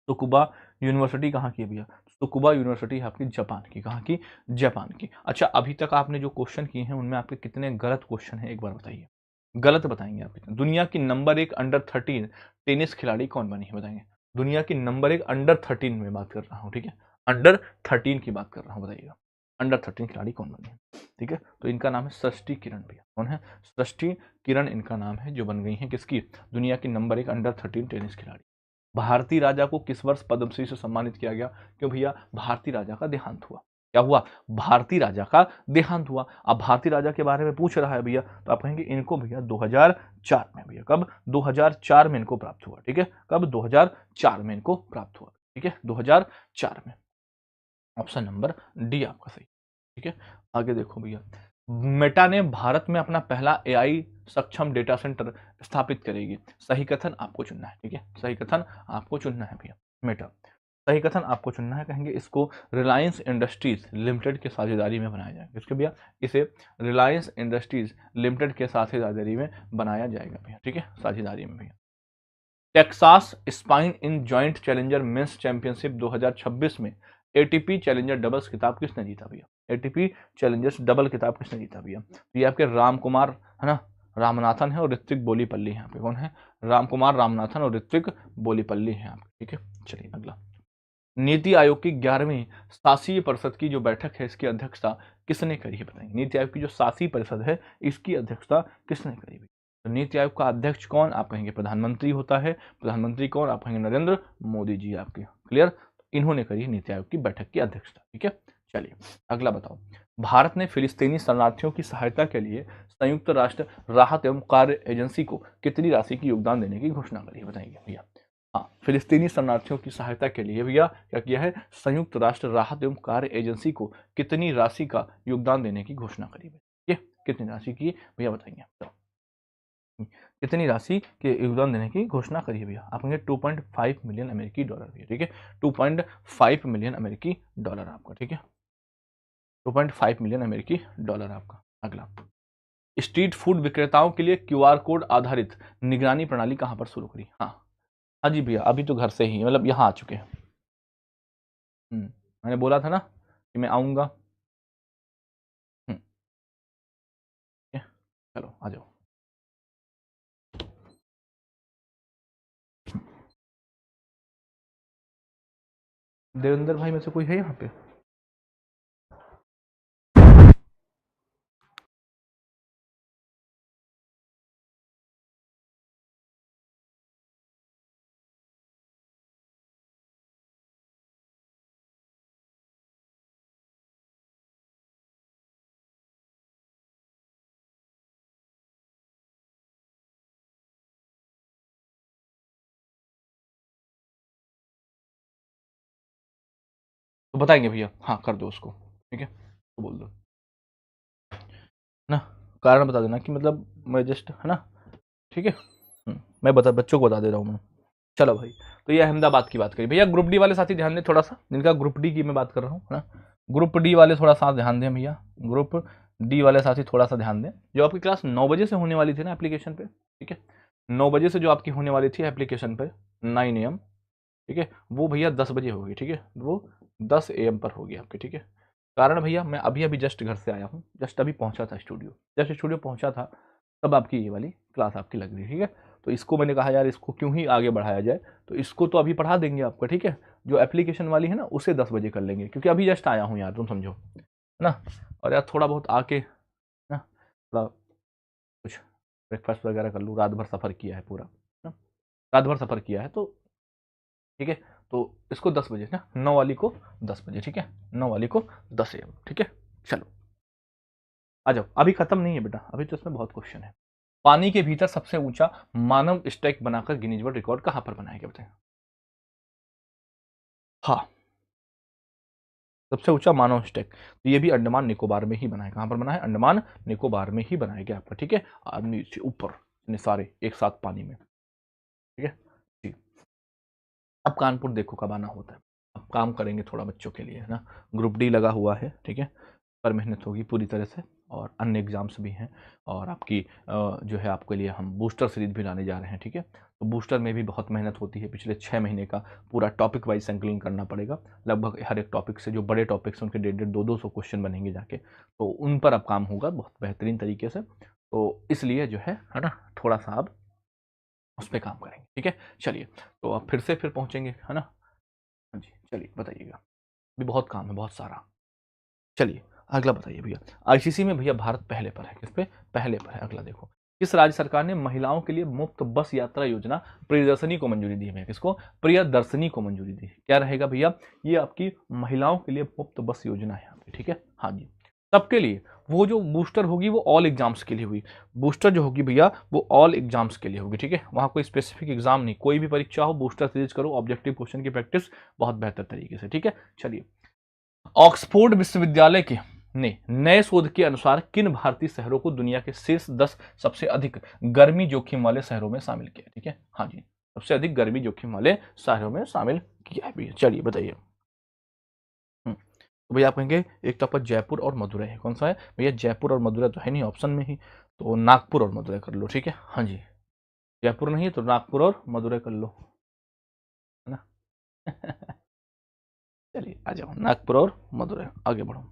सुकुबा यूनिवर्सिटी कहाँ की है भैया? सुकुबा यूनिवर्सिटी है आपकी जापान की। कहाँ की? जापान की। अच्छा, अभी तक आपने जो क्वेश्चन किए हैं उनमें आपके कितने गलत क्वेश्चन हैं एक बार बताइए, गलत बताएंगे आप कितने। दुनिया की नंबर 1 अंडर 13 टेनिस खिलाड़ी कौन बनी है बताएंगे? दुनिया की नंबर 1 अंडर 13 में बात कर रहा हूँ, ठीक है, अंडर 13 की बात कर रहा हूँ, बताइएगा अंडर 13 खिलाड़ी कौन बनी है, ठीक है। तो इनका नाम है सृष्टि किरण भैया। कौन है? सृष्टि किरण इनका नाम है, जो बन गई है किसकी? दुनिया की नंबर 1 अंडर 13 टेनिस खिलाड़ी। भारती राजा को किस वर्ष पद्मश्री से सम्मानित किया गया? क्यों भैया? भारती राजा का देहांत हुआ। क्या हुआ? भारती राजा का देहांत हुआ। अब भारती राजा के बारे में पूछ रहा है भैया, तो आप कहेंगे इनको भैया 2004 में भैया। कब? 2004 में इनको प्राप्त हुआ, ठीक है। कब? 2004 में इनको प्राप्त हुआ, ठीक है, 2004 में। ऑप्शन नंबर डी आपका सही, ठीक है। आगे देखो भैया, मेटा ने भारत में अपना पहला एआई सक्षम डेटा सेंटर स्थापित करेगी। सही कथन आपको चुनना है, ठीक है, सही कथन आपको चुनना है भैया। मेटा, सही कथन आपको चुनना है। कहेंगे इसको रिलायंस इंडस्ट्रीज लिमिटेड के साझेदारी में बनाया जाएगा। इसके भैया, इसे रिलायंस इंडस्ट्रीज लिमिटेड के साझेदारी में बनाया जाएगा भैया, ठीक है, साझेदारी में भैया। Texas spine in joint challenger men's championship 2026 में एटीपी चैलेंजर डबल्स खिताब किसने जीता भैया? एटीपी चैलेंजर्स डबल खिताब किसने जीता भैया? तो ये आपके राम कुमार है ना, रामनाथन है और ऋत्विक बोलीपल्ली है। यहाँ पे कौन है? राम कुमार रामनाथन और ऋत्विक बोलीपल्ली है यहाँ पे। ठीक है, चलिए अगला। नीति आयोग की 11वीं शासीय परिषद की जो बैठक है, इसकी अध्यक्षता किसने करी है बताएंगे? नीति आयोग की जो शासी परिषद है, इसकी अध्यक्षता किसने करी? तो नीति आयोग का अध्यक्ष कौन? आप कहेंगे प्रधानमंत्री होता है। प्रधानमंत्री कौन? आप कहेंगे नरेंद्र मोदी जी आपके। क्लियर? इन्होंने करी नीति आयोग की बैठक की अध्यक्षता। ठीक है, चलिए अगला बताओ। भारत ने फिलिस्तीनी शरणार्थियों की सहायता के लिए संयुक्त राष्ट्र राहत एवं कार्य एजेंसी को कितनी राशि की योगदान देने की घोषणा करी है बताएंगे भैया? हाँ, फिलिस्तीनी शरणार्थियों की सहायता के लिए भैया क्या किया है? संयुक्त राष्ट्र राहत एवं कार्य एजेंसी को कितनी राशि का योगदान देने की घोषणा करी है? ये कितनी राशि की भैया बताएंगे? तो कितनी राशि के योगदान देने की घोषणा करी है भैया? आप कहेंगे 2.5 मिलियन अमेरिकी डॉलर भैया। ठीक है, 2.5 मिलियन अमेरिकी डॉलर आपका। ठीक है, 2.5 मिलियन अमेरिकी डॉलर आपका। अगला, स्ट्रीट फूड विक्रेताओं के लिए क्यूआर कोड आधारित निगरानी प्रणाली कहां पर शुरू करी? हाँ हाँ जी भैया, अभी तो घर से ही मतलब यहाँ आ चुके हैं। मैंने बोला था ना कि मैं आऊंगा। चलो आ जाओ। देवेंद्र भाई में से कोई है यहाँ पे? तो बताएंगे भैया, हाँ कर दो उसको। ठीक है, तो बोल दो ना, कारण बता देना कि मतलब मैं जस्ट है ना। ठीक है, मैं बता बच्चों को बता दे रहा हूँ मैं। चलो भाई, तो ये अहमदाबाद की बात करी भैया। ग्रुप डी वाले साथी ध्यान दें थोड़ा सा, जिनका ग्रुप डी की मैं बात कर रहा हूँ ना। ग्रुप डी वाले थोड़ा सा ध्यान दें भैया। ग्रुप डी वाले साथी थोड़ा सा ध्यान दें। जो आपकी क्लास 9 बजे से होने वाली थी ना एप्लीकेशन पे, ठीक है, 9 बजे से जो आपकी होने वाली थी एप्लीकेशन पे 9 AM, ठीक है, वो भैया 10 बजे होगी। ठीक है, वो 10 AM पर होगी आपकी। ठीक है, कारण भैया मैं अभी अभी जस्ट घर से आया हूँ, जस्ट अभी पहुंचा था स्टूडियो, जस्ट स्टूडियो पहुंचा था तब आपकी ये वाली क्लास आपकी लग रही है। ठीक है, तो इसको मैंने कहा यार इसको क्यों ही आगे बढ़ाया जाए, तो इसको तो अभी पढ़ा देंगे आपका। ठीक है, जो एप्लीकेशन वाली है ना उसे 10 बजे कर लेंगे, क्योंकि अभी जस्ट आया हूँ यार, तुम समझो है ना। और यार थोड़ा बहुत आके ना, थोड़ा कुछ ब्रेकफास्ट वगैरह कर लूँ, रात भर सफ़र किया है पूरा ना, रात भर सफ़र किया है तो। ठीक है, तो इसको 10 बजे ना, 9 वाली को 10 बजे। ठीक है, 9 वाली को 10 AM। ठीक है, चलो आ जाओ। अभी खत्म नहीं है बेटा, अभी तो इसमें बहुत क्वेश्चन है। पानी के भीतर सबसे ऊंचा मानव स्टैक बनाकर गिनीज वर्ल्ड रिकॉर्ड कहां पर बनाया गया बताएं? हाँ, सबसे ऊंचा मानव स्टैक तो ये भी अंडमान निकोबार में ही बना है। कहां पर बना है? अंडमान निकोबार में ही बनाया गया आपका। ठीक है, आदमी से ऊपर सारे एक साथ पानी में। ठीक है जी। अब कानपुर देखो कब आना होता है। अब काम करेंगे थोड़ा बच्चों के लिए है ना। ग्रुप डी लगा हुआ है। ठीक है, पर मेहनत होगी पूरी तरह से, और अन्य एग्जाम्स भी हैं। और आपकी जो है आपके लिए हम बूस्टर सीरीज भी लाने जा रहे हैं। ठीक है, तो बूस्टर में भी बहुत मेहनत होती है। पिछले 6 महीने का पूरा टॉपिक वाइज संकलन करना पड़ेगा। लगभग हर एक टॉपिक से जो बड़े टॉपिक्स हैं उनके 150 200 क्वेश्चन बनेंगे जाके, तो उन पर अब काम होगा बहुत बेहतरीन तरीके से। तो इसलिए जो है ना, थोड़ा सा अब उस पर काम करेंगे। ठीक है, चलिए तो अब फिर से फिर पहुँचेंगे है ना। हाँ जी, चलिए बताइएगा, अभी बहुत काम है, बहुत सारा। चलिए अगला बताइए भैया। आईसीसी में भैया भारत पहले पर है, किस पे? पहले पर है। अगला देखो, किस राज्य सरकार ने महिलाओं के लिए मुफ्त बस यात्रा योजना प्रियदर्शनी को मंजूरी दी है? किसको? प्रियदर्शनी को मंजूरी दी। क्या रहेगा भैया? ये आपकी महिलाओं के लिए मुफ्त बस योजना है आपकी। ठीक है, हाँ जी, सबके लिए। वो जो बूस्टर होगी वो ऑल एग्जाम्स के लिए होगी। बूस्टर जो होगी भैया वो ऑल एग्जाम्स के लिए होगी। ठीक है, वहाँ कोई स्पेसिफिक एग्जाम नहीं, कोई भी परीक्षा हो बूस्टर सीरीज करो, ऑब्जेक्टिव क्वेश्चन की प्रैक्टिस बहुत बेहतर तरीके से। ठीक है, चलिए, ऑक्सफोर्ड विश्वविद्यालय के ने नए शोध के अनुसार किन भारतीय शहरों को दुनिया के शीर्ष 10 सबसे अधिक गर्मी जोखिम वाले शहरों में शामिल किया? ठीक है, हाँ जी, सबसे अधिक गर्मी जोखिम वाले शहरों में शामिल किया है भैया। चलिए बताइए। तो भैया आप कहेंगे एक तो आपका जयपुर और मदुरई है, कौन सा है भैया? जयपुर और मदुरई तो है नहीं ऑप्शन में ही, तो नागपुर और मदुरई कर लो। ठीक है, हाँ जी, जयपुर नहीं है तो नागपुर और मदुरई कर लो, है ना। चलिए आ जाओ, नागपुर और मदुरई, आगे बढ़ो।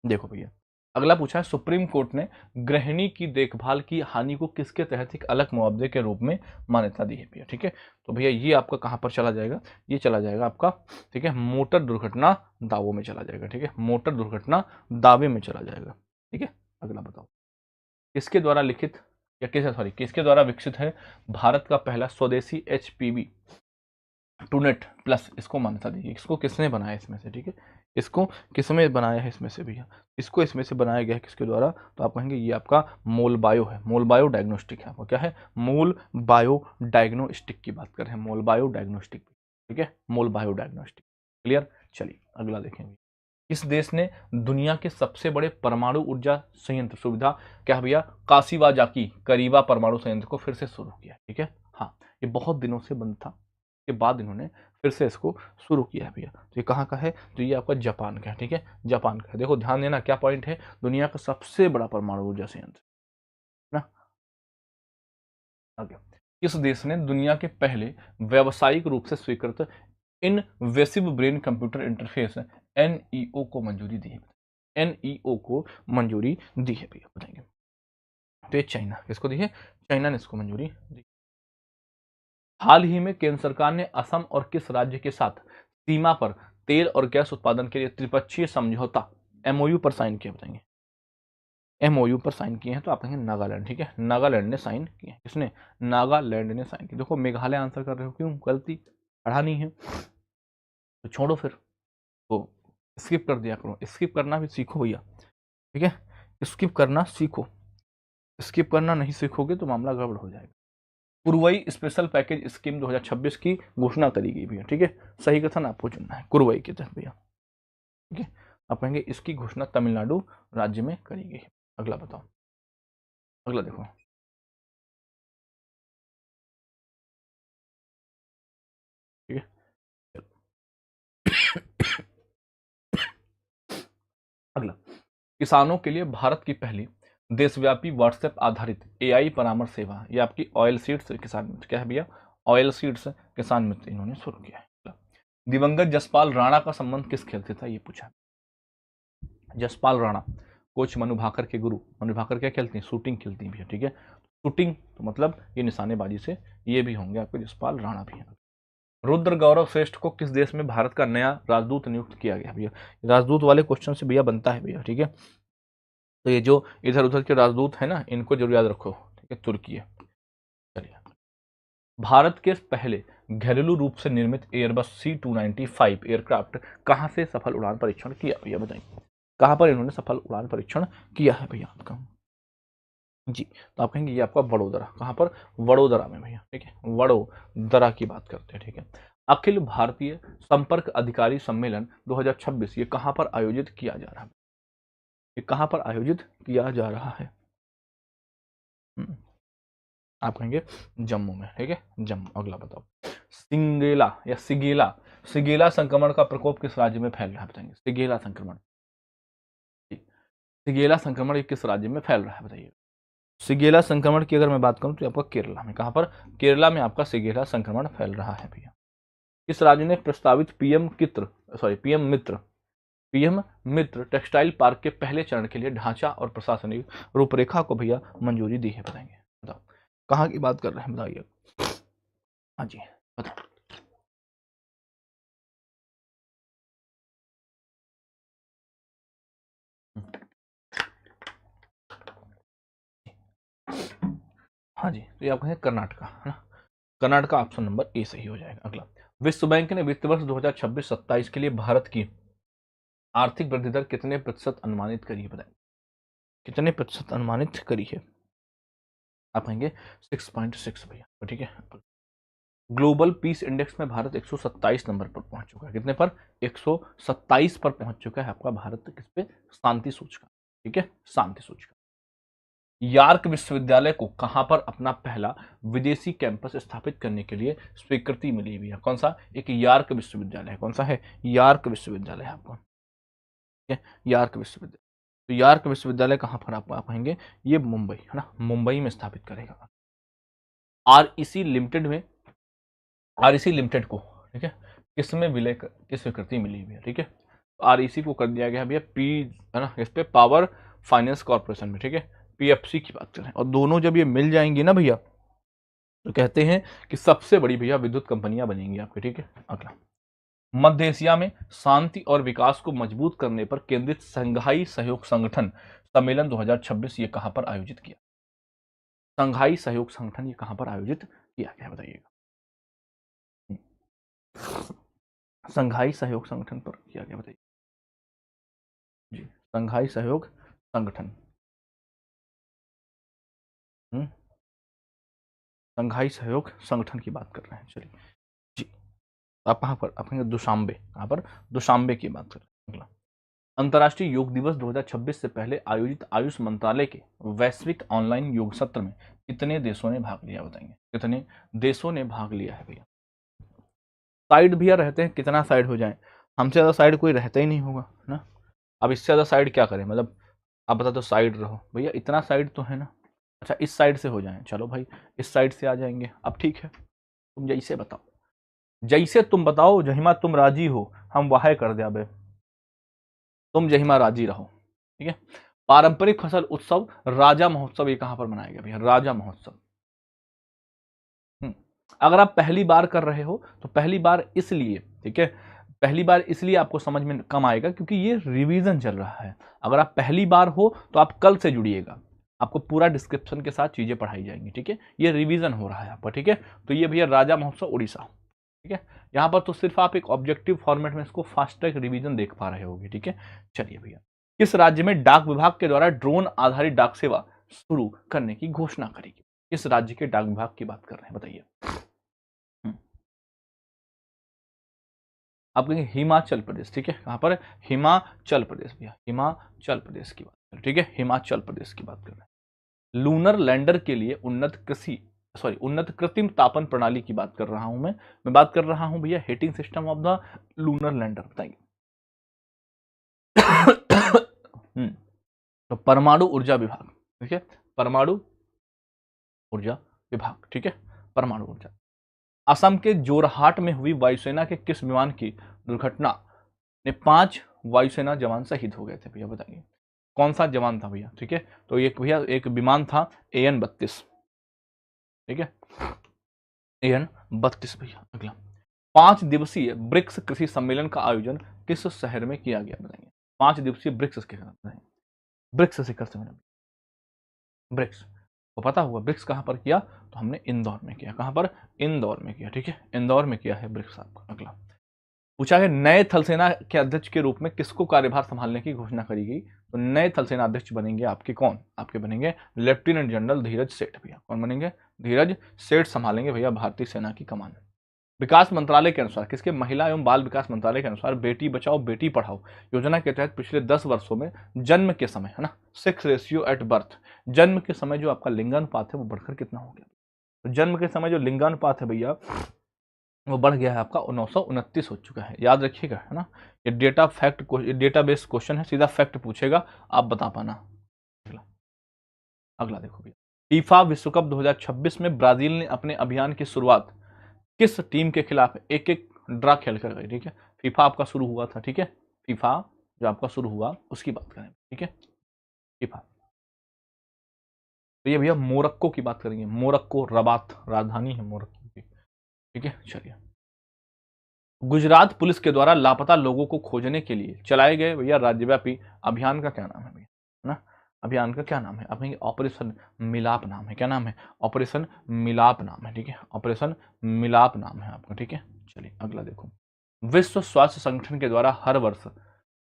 देखो भैया, अगला पूछा है, सुप्रीम कोर्ट ने गृहिणी की देखभाल की हानि को किसके तहत एक अलग मुआवजे के रूप में मान्यता दी है भैया, ठीक है। तो भैया ये आपका कहाँ पर चला जाएगा, ये चला जाएगा आपका, ठीक है, मोटर दुर्घटना दावों में चला जाएगा, ठीक है, मोटर दुर्घटना दावे में चला जाएगा, ठीक है। अगला बताओ, किसके द्वारा लिखित या किसके द्वारा विकसित है भारत का पहला स्वदेशी HPV टूनेट प्लस, इसको मान्यता दी, इसको किसने बनाया इसमें से, ठीक है, इसको किसमें बनाया है इसमें से भैया, इसको इसमें से बनाया गया है किसके द्वारा, तो आप कहेंगे ये आपका मोल बायो है, मोल बायो डायग्नोस्टिक है, वो क्या है, मोल बायो डायग्नोस्टिक की बात कर रहे हैं, मोल बायो डायग्नोस्टिक, ठीक है, मोल बायो डायग्नोस्टिक। क्लियर। चलिए अगला देखेंगे, इस देश ने दुनिया के सबसे बड़े परमाणु ऊर्जा संयंत्र सुविधा क्या भैया, काशीवाजाकी करीबा परमाणु संयंत्र को फिर से शुरू किया, ठीक है। हाँ, ये बहुत दिनों से बंद था, के बाद इन्होंने फिर से इसको शुरू किया है भैया। तो ये कहाँ का है, तो ये आपका जापान का है, ठीक है, जापान का है। देखो ध्यान देना क्या पॉइंट है, दुनिया का सबसे बड़ा परमाणु ऊर्जा संयंत्र ना। आगे, किस देश ने दुनिया के पहले व्यावसायिक रूप से स्वीकृत invasive brain computer interface NEO को मंजूरी दी है, NEO को मंजूरी दी है भैया, बताएंगे। तो ये चाइना, किसको दी है, चाइना ने इसको मंजूरी दी। हाल ही में केंद्र सरकार ने असम और किस राज्य के साथ सीमा पर तेल और गैस उत्पादन के लिए त्रिपक्षीय समझौता MOU पर साइन किया, बताएंगे। MOU पर साइन किए हैं, तो आप कहेंगे नागालैंड, ठीक है, नागालैंड ने साइन किए हैं, किसने, नागालैंड ने साइन किया। देखो मेघालय आंसर कर रहे हो, क्यों, गलती, पढ़ा नहीं है तो छोड़ो, फिर तो स्किप कर दिया करो, स्किप करना भी सीखो भैया, ठीक है, स्किप करना सीखो, स्किप करना नहीं सीखोगे तो मामला गड़बड़ हो जाएगा। कुरवई स्पेशल पैकेज स्कीम 2026 की घोषणा करी गई भैया, ठीक है, सही कथन आपको चुनना है, कुरवई के तहत भैया, ठीक है। आप कहेंगे इसकी घोषणा तमिलनाडु राज्य में करी गई है। अगला बताओ, अगला देखो, ठीक है, अगला, किसानों के लिए भारत की पहली देशव्यापी व्हाट्सएप आधारित AI परामर्श सेवा, ये आपकी ऑयल सीड्स किसान मित्र, क्या है भैया, ऑयल सीड्स किसान मित्र इन्होंने शुरू किया है। दिवंगत जसपाल राणा का संबंध किस खेल से था, ये पूछा। जसपाल राणा कोच मनु भाकर के गुरु, मनु भाकर क्या खेलती हैं, शूटिंग खेलती हैं भैया, ठीक है, शूटिंग तो मतलब ये निशानेबाजी से, ये भी होंगे आपके जसपाल राणा भी हैं। रुद्र गौरव श्रेष्ठ को किस देश में भारत का नया राजदूत नियुक्त किया गया भैया, राजदूत वाले क्वेश्चन से भैया बनता है भैया, ठीक है। तो ये जो इधर उधर के राजदूत है ना, इनको जरूर याद रखो, ठीक है, तुर्की है। चलिए, भारत के पहले घरेलू रूप से निर्मित एयरबस C295 एयरक्राफ्ट कहां से सफल उड़ान परीक्षण किया भैया, बताइए, कहां पर इन्होंने सफल उड़ान परीक्षण किया है भैया आपका जी। तो आप कहेंगे ये आपका वडोदरा, कहां पर, वडोदरा में भैया, ठीक है, वडोदरा की बात करते हैं, ठीक है। अखिल भारतीय संपर्क अधिकारी सम्मेलन 2026 ये कहां पर आयोजित किया जा रहा है, ये कहां पर आयोजित किया जा रहा है, आप कहेंगे जम्मू में, ठीक है, जम्मू। अगला बताओ, सिंगेला या सिगेला, सिगेला संक्रमण का प्रकोप किस राज्य में फैल रहा है, बताएंगे, सिगेला संक्रमण, सिगेला संक्रमण ये किस राज्य में फैल रहा है, बताइए। सिगेला संक्रमण की अगर मैं बात करूं तो आपका केरला में, कहां पर, केरला में आपका सिगेला संक्रमण फैल रहा है भैया। इस राज्य ने प्रस्तावित पीएम मित्र टेक्सटाइल पार्क के पहले चरण के लिए ढांचा और प्रशासनिक रूपरेखा को भैया मंजूरी दी है, बताएंगे, बताओ कहाँ की बात कर रहे हैं, बताइए। हाँ जी, बताओ। हाँ जी, तो ये आप कहें कर्नाटका है ना, कर्नाटका ऑप्शन नंबर ए सही हो जाएगा। अगला, विश्व बैंक ने वित्त वर्ष 2026-27 के लिए भारत की आर्थिक वृद्धि दर कितने प्रतिशत अनुमानित करी है, बताएं, कितने प्रतिशत अनुमानित करी है, आप कहेंगे 6.6 भैया, ठीक है। ग्लोबल पीस इंडेक्स में भारत 127 नंबर पर पहुंच चुका है, कितने पर, 127 पर पहुंच चुका है आपका भारत, किस पे, शांति सूचकांक, ठीक है, शांति सूचकांक। यार्क विश्वविद्यालय को कहां पर अपना पहला विदेशी कैंपस स्थापित करने के लिए स्वीकृति मिली हुई है, कौन सा, एक यार्क विश्वविद्यालय है, कौन सा है, यार्क विश्वविद्यालय है आपको, ठीक है, यार्क विश्वविद्यालय। तो यार्क विश्वविद्यालय कहां पर आपको, आप कहेंगे ये मुंबई है ना, मुंबई में स्थापित करेगा। आरईसी लिमिटेड में, आरईसी लिमिटेड को, ठीक है, किसमें विलय की स्वीकृति मिली हुई है, ठीक है। आरईसी को कर दिया गया भैया पी, है ना, इस पे पावर फाइनेंस कॉर्पोरेशन में, ठीक है, पीएफसी की बात करें, और दोनों जब ये मिल जाएंगी ना भैया तो कहते हैं कि सबसे बड़ी भैया विद्युत कंपनियां बनेंगी आपके, ठीक है। अगला, मध्य एशिया में शांति और विकास को मजबूत करने पर केंद्रित संघाई सहयोग संगठन सम्मेलन 2026 ये कहां पर आयोजित किया? संघाई सहयोग संगठन ये कहां पर आयोजित किया गया बताइएगा? संघाई सहयोग संगठन पर किया गया बताइए जी। संघाई सहयोग संगठन, संघाई सहयोग संगठन की बात कर रहे हैं, चलिए जी। आप कहां पर, आप दुशांबे, कहां पर? दुशांबे की बात कर रहे हैं। अंतर्राष्ट्रीय योग दिवस 2026 से पहले आयोजित आयुष मंत्रालय के वैश्विक ऑनलाइन योग सत्र में कितने देशों ने भाग लिया बताएंगे? कितने देशों ने भाग लिया है भैया? साइड भैया रहते हैं, कितना साइड हो जाए, हमसे ज्यादा साइड कोई रहता ही नहीं होगा ना। अब इससे ज्यादा साइड क्या करें, मतलब आप बता दो, साइड रहो भैया, इतना साइड तो है ना। अच्छा, इस साइड से हो जाए, चलो भाई इस साइड से आ जाएंगे। अब ठीक है, तुम जैसे बताओ, जैसे तुम बताओ, जहिमा तुम राजी हो हम वाहे कर दे, अबे तुम जहिमा राजी रहो, ठीक है। पारंपरिक फसल उत्सव राजा महोत्सव ये कहां पर मनाया गया भैया? राजा महोत्सव। अगर आप पहली बार कर रहे हो तो पहली बार इसलिए, ठीक है, पहली बार इसलिए आपको समझ में कम आएगा क्योंकि ये रिवीजन चल रहा है। अगर आप पहली बार हो तो आप कल से जुड़िएगा, आपको पूरा डिस्क्रिप्शन के साथ चीजें पढ़ाई जाएंगी, ठीक है। ये रिवीजन हो रहा है आपका, ठीक है। तो ये भैया राजा महोत्सव उड़ीसा, ठीक है। यहाँ पर तो सिर्फ आप एक ऑब्जेक्टिव फॉर्मेट में इसको फास्ट ट्रैक रिवीजन देख पा रहे होगे, ठीक है। चलिए भैया, किस राज्य में डाक विभाग के द्वारा ड्रोन आधारित डाक सेवा शुरू करने की घोषणा करेगी? किस राज्य के डाक विभाग की बात कर रहे हैं बताइए? आप कहेंगे हिमाचल प्रदेश, ठीक है। कहां पर? हिमाचल प्रदेश भैया, हिमाचल प्रदेश की बात कर, ठीक है, हिमाचल प्रदेश की बात कर रहे हैं। लूनर लैंडर के लिए उन्नत कृत्रिम तापन प्रणाली की बात कर रहा हूं मैं बात कर रहा हूं भैया heating system of the lunar lander, बताइए। तो परमाणु ऊर्जा विभाग, ठीक है, परमाणु ऊर्जा विभाग, ठीक है, परमाणु ऊर्जा। असम के जोरहाट में हुई वायुसेना के किस विमान की दुर्घटना में 5 वायुसेना जवान शहीद हो गए थे भैया बताइए? कौन सा जवान था भैया, ठीक है। तो एक भैया एक विमान था AN-32, ठीक है, AN-32 भैया। अगला, 5 दिवसीय ब्रिक्स कृषि सम्मेलन का आयोजन किस शहर में किया गया बताइए? 5 दिवसीय ब्रिक्स शिखर सम्मेलन, ब्रिक्स को पता हुआ ब्रिक्स कहां पर किया? तो हमने इंदौर में किया। कहां पर? इंदौर में किया, ठीक है, इंदौर में किया है ब्रिक्स आपका। अगला पूछा गया, नए थल सेना के अध्यक्ष के रूप में किसको कार्यभार संभालने की घोषणा करी गई? तो नए थल सेना अध्यक्ष बनेंगे आपके कौन? आपके बनेंगे लेफ्टिनेंट जनरल धीरज सेठ भैया। कौन बनेंगे? धीरज सेठ संभालेंगे भैया भारतीय सेना की कमान। विकास मंत्रालय के अनुसार, किसके? महिला एवं बाल विकास मंत्रालय के अनुसार बेटी बचाओ बेटी पढ़ाओ योजना के तहत पिछले 10 वर्षों में जन्म के समय, है ना, 6 रेशियो एट बर्थ, जन्म के समय जो आपका लिंगानुपात है वो बढ़कर कितना हो गया? तो जन्म के समय जो लिंगानुपात है भैया वो बढ़ गया है आपका 929 हो चुका है। याद रखिएगा, है ना, ये डेटा बेस्ड क्वेश्चन है, सीधा फैक्ट पूछेगा, आप बता पाना। अगला देखो भैया, फीफा विश्व कप 2026 में ब्राजील ने अपने अभियान की शुरुआत किस टीम के खिलाफ एक एक ड्रा खेल कर गई, ठीक है। फीफा आपका शुरू हुआ था, ठीक है, फीफा जो आपका शुरू हुआ उसकी बात करें, ठीक है, फीफा। तो ये भैया मोरक्को की बात करेंगे, मोरक्को, रबात राजधानी है मोरक्को की, ठीक है। चलिए, गुजरात पुलिस के द्वारा लापता लोगों को खोजने के लिए चलाए गए भैया राज्यव्यापी अभियान का क्या नाम है भैया, है ना, अभियान का क्या नाम है? आप ऑपरेशन मिलाप नाम है। क्या नाम है? ऑपरेशन मिलाप नाम है, ठीक है, ऑपरेशन मिलाप नाम है आपका, ठीक है। चलिए अगला देखो, विश्व स्वास्थ्य संगठन के द्वारा हर वर्ष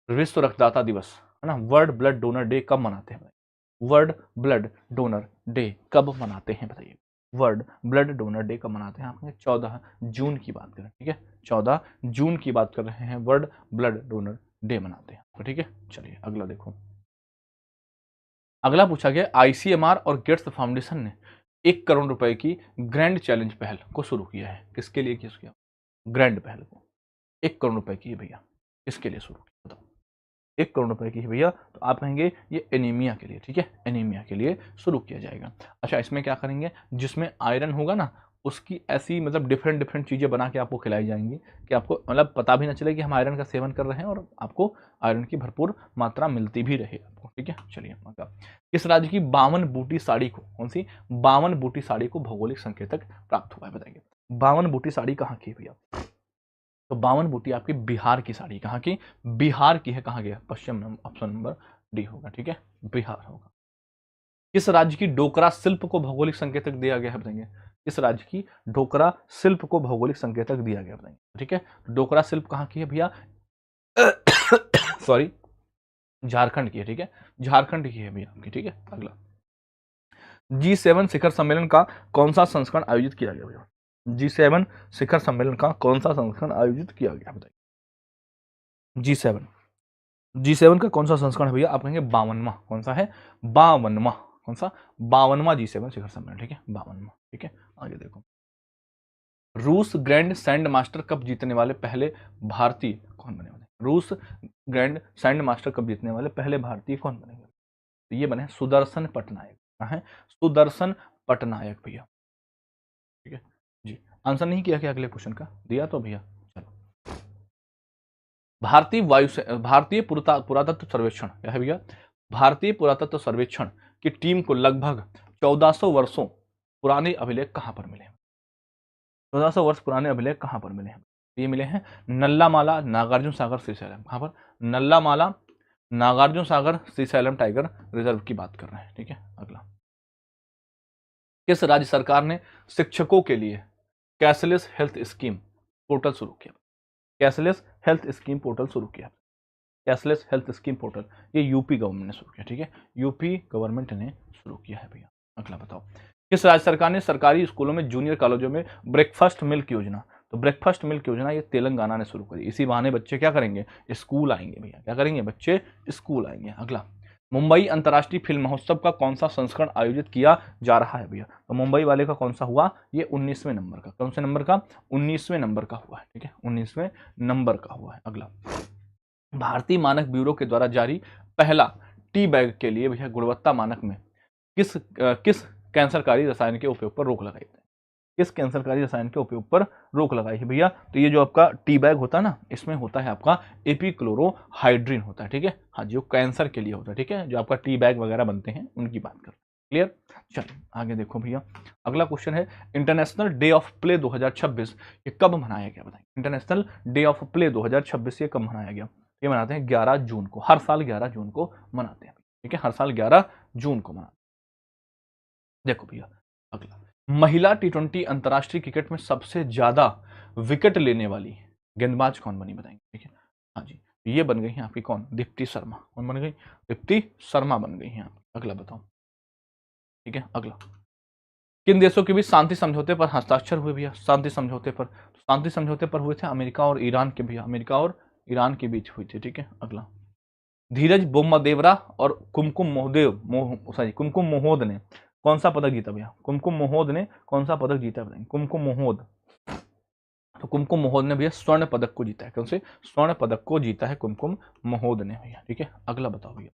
विश्व रक्तदाता दिवस, है ना, वर्ल्ड ब्लड डोनर डे कब मनाते हैं? वर्ल्ड ब्लड डोनर डे कब मनाते हैं बताइए? वर्ल्ड ब्लड डोनर डे कब मनाते हैं? आपने 14 जून की बात करें, ठीक है, 14 जून की बात कर रहे हैं, वर्ल्ड ब्लड डोनर डे मनाते हैं, ठीक है। चलिए अगला देखो, अगला पूछा गया, ICMR और गेट्स फाउंडेशन ने 1 करोड़ रुपए की ग्रैंड चैलेंज पहल को शुरू किया है। किसके लिए किया? ग्रैंड पहल को 1 करोड़ रुपए की है भैया, किसके लिए शुरू किया बताओ? 1 करोड़ रुपए की है भैया, तो आप कहेंगे ये एनीमिया के लिए, ठीक है, एनीमिया के लिए शुरू किया जाएगा। अच्छा, इसमें क्या करेंगे? जिसमें आयरन होगा ना उसकी ऐसी मतलब डिफरेंट डिफरेंट चीज़ें बना के आपको खिलाई जाएंगी कि आपको मतलब पता भी ना चले कि हम आयरन का सेवन कर रहे हैं और आपको आयरन की भरपूर मात्रा मिलती भी रहे आपको। ठीक है, चलिए मतलब किस राज्य की 52 बूटी साड़ी को, कौन सी 52 बूटी साड़ी को भौगोलिक संकेतक प्राप्त हुआ है बताइए। 52 बूटी साड़ी कहाँ की है भैया? तो 52 बूटी आपकी बिहार की साड़ी, कहाँ की? बिहार की है। कहाँ गया? पश्चिम, ऑप्शन नंबर डी होगा। ठीक है, बिहार होगा। किस राज्य की डोकरा शिल्प को भौगोलिक संकेतक दिया गया है बताएंगे? किस राज्य की डोकरा शिल्प को भौगोलिक संकेतक दिया गया बताएंगे? ठीक है, डोकरा शिल्प कहाँ की है भैया? सॉरी, झारखंड की है। ठीक है, झारखंड की है भैया आपकी। ठीक है, अगला G7 शिखर सम्मेलन का कौन सा संस्करण आयोजित किया गया भैया? G7 शिखर सम्मेलन का कौन सा संस्करण आयोजित किया गया बताइए? G7 का कौन सा संस्करण है भैया? आप कहेंगे 52वां। कौन सा है? 52वां। कौन सा? 52वां G7 शिखर सम्मेलन। ठीक है, 52वां। ठीक है, आगे देखो, रूस ग्रैंड सैंड मास्टर कप जीतने वाले पहले भारतीय कौन बने बने? रूस ग्रैंड सैंड मास्टर कप जीतने वाले पहले भारतीय कौन बनेंगे? तो ये बने सुदर्शन पटनायक। क्या है? सुदर्शन पटनायक भैया। ठीक है जी, आंसर नहीं किया क्या अगले क्वेश्चन का? दिया तो भैया। चलो, भारतीय पुरातत्व सर्वेक्षण क्या है भैया? भारतीय पुरातत्व सर्वेक्षण की टीम को लगभग 1400 वर्षों पुराने अभिलेख कहां पर मिले हैं? 1400 वर्ष पुराने अभिलेख कहां पर मिले हैं? ये मिले हैं नल्लामाला, नागार्जुन सागर, श्रीशैलम। कहां पर? नल्लामाला, नागार्जुन सागर, श्रीशैलम टाइगर रिजर्व की बात कर रहे हैं। ठीक है, अगला किस राज्य सरकार ने शिक्षकों के लिए कैशलेस हेल्थ स्कीम पोर्टल शुरू किया? कैशलेस हेल्थ स्कीम पोर्टल शुरू किया। कैशलेस हेल्थ स्कीम पोर्टल ये यूपी गवर्नमेंट ने शुरू किया। ठीक है, यूपी गवर्नमेंट ने शुरू किया है भैया। अगला बताओ, किस राज्य सरकार ने सरकारी स्कूलों में जूनियर कॉलेजों में ब्रेकफास्ट मिल्क योजना, तो ब्रेकफास्ट मिल्क योजना ये तेलंगाना ने शुरू करी। इसी बहाने बच्चे क्या करेंगे? स्कूल आएंगे भैया। क्या करेंगे? बच्चे स्कूल आएंगे। अगला, मुंबई अंतर्राष्ट्रीय फिल्म महोत्सव का कौन सा संस्करण आयोजित किया जा रहा है भैया? तो मुंबई वाले का कौन सा हुआ? ये 19वें नंबर का। कौन से नंबर का? 19वें नंबर का हुआ है। ठीक है, 19वें नंबर का हुआ है। अगला, भारतीय मानक ब्यूरो के द्वारा जारी पहला टी बैग के लिए भैया गुणवत्ता मानक में किस कैंसरकारी रसायन के उपयोग पर रोक लगाई है? किस कैंसरकारी रसायन के उपयोग पर रोक लगाई है भैया? तो ये जो आपका टी बैग होता है ना, इसमें होता है आपका एपीक्लोरोहाइड्रिन होता है। ठीक है, हाँ, जो कैंसर के लिए होता है। ठीक है, जो आपका टी बैग वगैरह बनते हैं उनकी बात कर। क्लियर? चलिए आगे देखो भैया, अगला क्वेश्चन है इंटरनेशनल डे ऑफ प्ले 2026 ये कब मनाया गया बताएं? इंटरनेशनल डे ऑफ प्ले 2026 ये कब मनाया गया? ये मनाते हैं 11 जून को। हर साल 11 जून को मनाते हैं। ठीक है, हर साल 11 जून को मनाते हैं। देखो भैया, अगला महिला T20 अंतर्राष्ट्रीय क्रिकेट में सबसे ज्यादा विकेट लेने वाली गेंदबाज कौन बनी बताएंगे? ठीक है, हाँ जी, ये बन गई है आपकी कौन? दीप्ति शर्मा। कौन बन गई? दीप्ति शर्मा बन गई है। अगला बताओ। ठीक है, अगला, किन देशों के बीच शांति समझौते पर हस्ताक्षर हुए भैया? शांति समझौते पर, शांति समझौते पर हुए थे अमेरिका और ईरान के भैया। अमेरिका और ईरान के बीच हुई थी। ठीक है, अगला, धीरज बोम्मदेवरा और कुमकुम मोहोद ने कौन सा पदक जीता भैया? कुमकुम मोहोद ने कौन सा पदक जीता बताएंगे? कुमकुम मोहोद, तो कुमकुम मोहोद ने भैया स्वर्ण पदक को जीता है। कौन से? स्वर्ण पदक को जीता है कुमकुम मोहोद ने भैया। ठीक है, अगला बताओ भैया,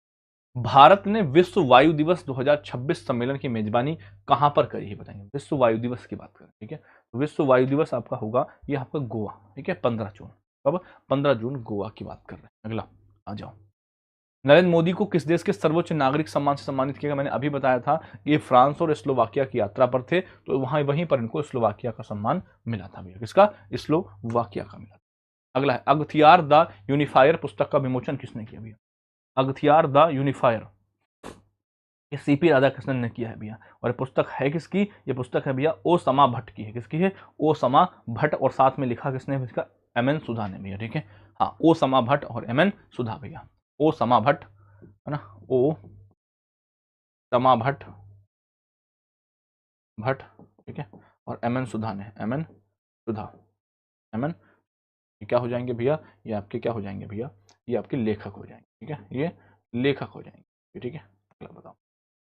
भारत ने विश्व वायु दिवस 2026 सम्मेलन की मेजबानी कहां पर करी है बताएंगे? विश्व वायु दिवस की बात करें। ठीक है, तो विश्व वायु दिवस आपका होगा ये आपका गोवा। ठीक है, 15 जून। कब? 15 जून गोवा की बात कर रहे हैं। अगला आ जाओ, नरेंद्र मोदी को किस देश के सर्वोच्च नागरिक सम्मान से सम्मानित किया गया? मैंने अभी बताया था ये फ्रांस और स्लोवाकिया की यात्रा पर थे, तो वहीं पर इनको स्लोवाकिया का सम्मान मिला था भैया। किसका? स्लोवाकिया का मिला। अगला है अगथियार द यूनिफायर पुस्तक का विमोचन किसने किया भैया? अगथियार द यूनिफायर ये सीपी राधाकृष्णन ने किया है भैया। और ये पुस्तक है किसकी? ये पुस्तक है भैया ओसामा भट्ट की है। किसकी है? ओसामा भट्ट। और साथ में लिखा किसने है इसका? एम एन सुधा ने भैया। ठीक है, हाँ, ओसामा भट्ट और एम एन सुधा भैया। ओसामा भट्ट है ना, ओ समा भट्ट भट्ट। ठीक है, और एम एन सुधा ने, एम एन सुधा, एम एन, क्या हो जाएंगे भैया? ये आपके क्या हो जाएंगे भैया? ये आपके लेखक हो जाएंगे। ठीक है, ये लेखक हो जाएंगे। ठीक है, अगला बताओ,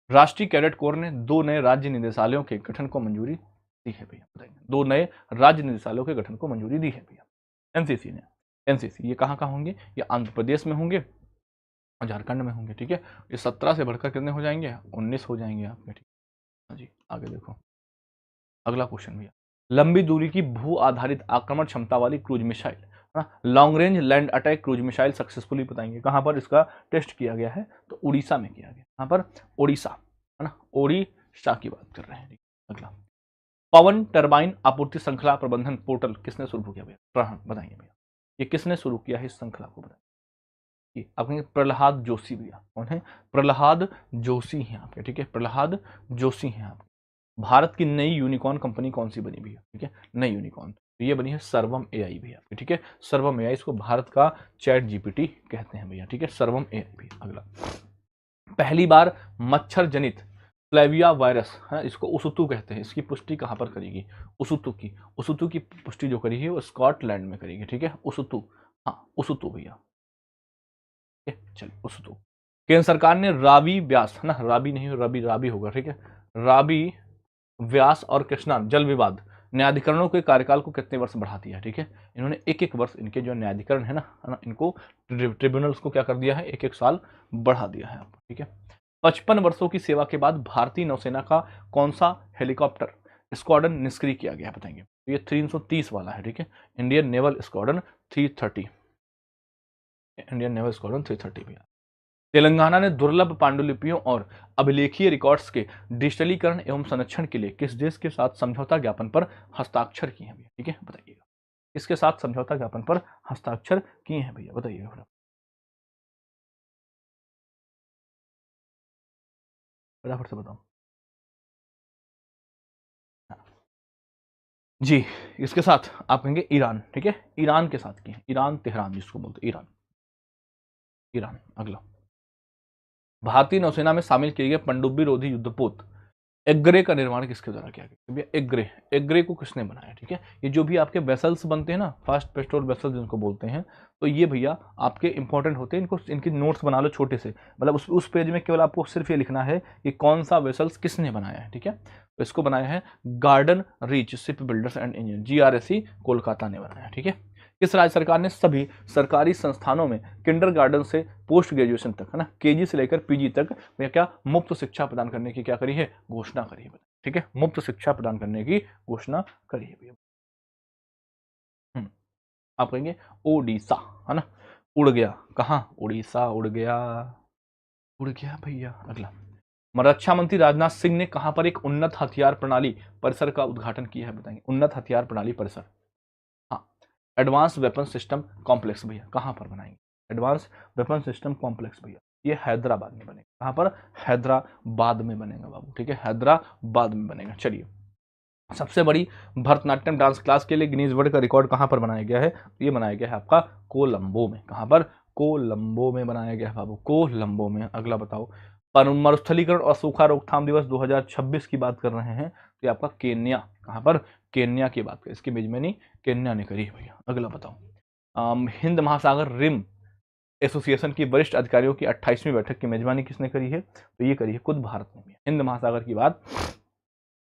राष्ट्रीय कैडेट कोर ने 2 नए राज्य निदेशालयों के गठन को मंजूरी दी है भैया बताइए? 2 नए राज्य निदेशालयों के गठन को मंजूरी दी है भैया एनसीसी ने। एनसीसी ये कहाँ कहाँ होंगे? ये आंध्र प्रदेश में होंगे और झारखंड में होंगे। ठीक है, ये 17 से बढ़कर कितने हो जाएंगे? 19 हो जाएंगे आपके। ठीक है जी, आगे देखो, अगला क्वेश्चन भैया, लंबी दूरी की भू आधारित आक्रमण क्षमता वाली क्रूज मिसाइल, है ना। Long range land attack cruise missile successfully बताएंगे कहां पर इसका टेस्ट किया गया है, तो उड़ीसा में किया गया। कहां पर? उड़ीसा, है ना, ओडिशा की बात कर रहे हैं। अगला, पवन टरबाइन आपूर्ति श्रृंखला प्रबंधन पोर्टल किसने शुरू किया भैया? बताइए भैया, ये किसने शुरू किया है इस श्रृंखला को? बताइए। आप कहेंगे प्रहलाद जोशी भैया। कौन है? प्रहलाद जोशी हैं आपके, ठीक है, प्रहलाद जोशी हैं आपके। भारत की नई यूनिकॉर्न कंपनी कौन सी बनी भैया? ठीक है, नई यूनिकॉर्न, तो ये बनी है सर्वम एआई भैया, ठीक है, सर्वम एआई। इसको भारत का चैट जीपीटी कहते हैं भैया, ठीक है, सर्वम एआई भैया। अगला, पहली बार मच्छर जनित फ्लेविया वायरस है, इसको उसुतु कहते हैं, इसकी पुष्टि कहां पर करेगी? उसुतु की पुष्टि जो करी है वो स्कॉटलैंड में करेगी, ठीक है, उसुतु। हाँ, उसुतु भैया, चलिए उसुतु। केंद्र सरकार ने रावी व्यास, है ना, रावी नहीं, रवि रावी होगा, ठीक है, रावी व्यास और कृष्णा जल विवाद न्यायाधिकरणों के कार्यकाल को कितने वर्ष बढ़ा दिया है? ठीक है, इन्होंने एक एक वर्ष इनके जो न्यायाधिकरण है ना, इनको ट्रिब्यूनल्स को क्या कर दिया है? एक एक साल बढ़ा दिया है आपको, ठीक है। 55 वर्षों की सेवा के बाद भारतीय नौसेना का कौन सा हेलीकॉप्टर स्क्वाड्रन निष्क्रिय किया गया? बताएंगे। ये 330 वाला है, ठीक है, Indian naval squadron 330, Indian naval squadron 330 भी। तेलंगाना ने दुर्लभ पांडुलिपियों और अभिलेखीय रिकॉर्ड्स के डिजिटलीकरण एवं संरक्षण के लिए किस देश के साथ समझौता ज्ञापन पर हस्ताक्षर किए हैं भैया? ठीक है, बताइएगा, किसके साथ समझौता ज्ञापन पर हस्ताक्षर किए हैं भैया? बताइएगा फटाफट से बताओ। जी, इसके साथ आप कहेंगे ईरान, ठीक है, ईरान के साथ किए हैं, ईरान तेहरान जिसको बोलते हैं, ईरान, ईरान। अगला, भारतीय नौसेना में शामिल किए गए पनडुब्बी रोधी युद्धपोत एग्रे का निर्माण किसके द्वारा किया गया? भैया एग्रे, एग्रे को किसने बनाया? ठीक है, ये जो भी आपके वेसल्स बनते हैं ना, फास्ट पेट्रोल वेसल्स जिनको बोलते हैं, तो ये भैया आपके इंपॉर्टेंट होते हैं, इनको इनकी नोट्स बना लो छोटे से, मतलब उस पेज में केवल आपको सिर्फ ये लिखना है कि कौन सा वेसल्स किसने बनाया है, ठीक है। तो इसको बनाया है garden reach ship builders and engineer, GRSC Kolkata ने बनाया, ठीक है। किस राज्य सरकार ने सभी सरकारी संस्थानों में किंडरगार्टन से पोस्ट ग्रेजुएशन तक, है ना, केजी से लेकर पीजी तक भैया क्या मुफ्त शिक्षा प्रदान करने की क्या करी है? घोषणा करी है, ठीक है, मुफ्त शिक्षा प्रदान करने की घोषणा करी है भैया। आप कहेंगे ओडिशा, है ना, उड़ गया, कहाँ? उड़ीसा उड़ गया, उड़ गया भैया। अगला, रक्षा मंत्री राजनाथ सिंह ने कहां पर एक उन्नत हथियार प्रणाली परिसर का उद्घाटन किया है? बताएंगे, उन्नत हथियार प्रणाली परिसर, हाँ, एडवांस वेपन सिस्टम कॉम्प्लेक्स भैया, कहां पर बनाएंगे? एडवांस वेपन सिस्टम कॉम्प्लेक्स भैया, ये हैदराबाद में बनेगा। कहां पर? हैदराबाद में बनेगा बाबू, ठीक है, हैदराबाद में बनेगा। चलिए, सबसे बड़ी भरतनाट्यम डांस क्लास के लिए गिनीज वर्ल्ड का रिकॉर्ड कहां पर बनाया गया है? ये बनाया गया है आपका कोलंबो में। कहां पर? कोलंबो में बनाया गया है बाबू, कोलंबो में। अगला बताओ, मरुस्थलीकरण और सूखा रोकथाम दिवस 2026 की बात कर रहे हैं, तो ये आपका केन्या, कहां पर? केन्या की बात करें, इसकी मेजबानी केन्या ने करी है भैया। अगला बताओ, हिंद महासागर रिम एसोसिएशन की वरिष्ठ अधिकारियों की 28वीं बैठक की मेजबानी किसने करी है? तो ये करी है खुद भारत ने। हिंद महासागर की बात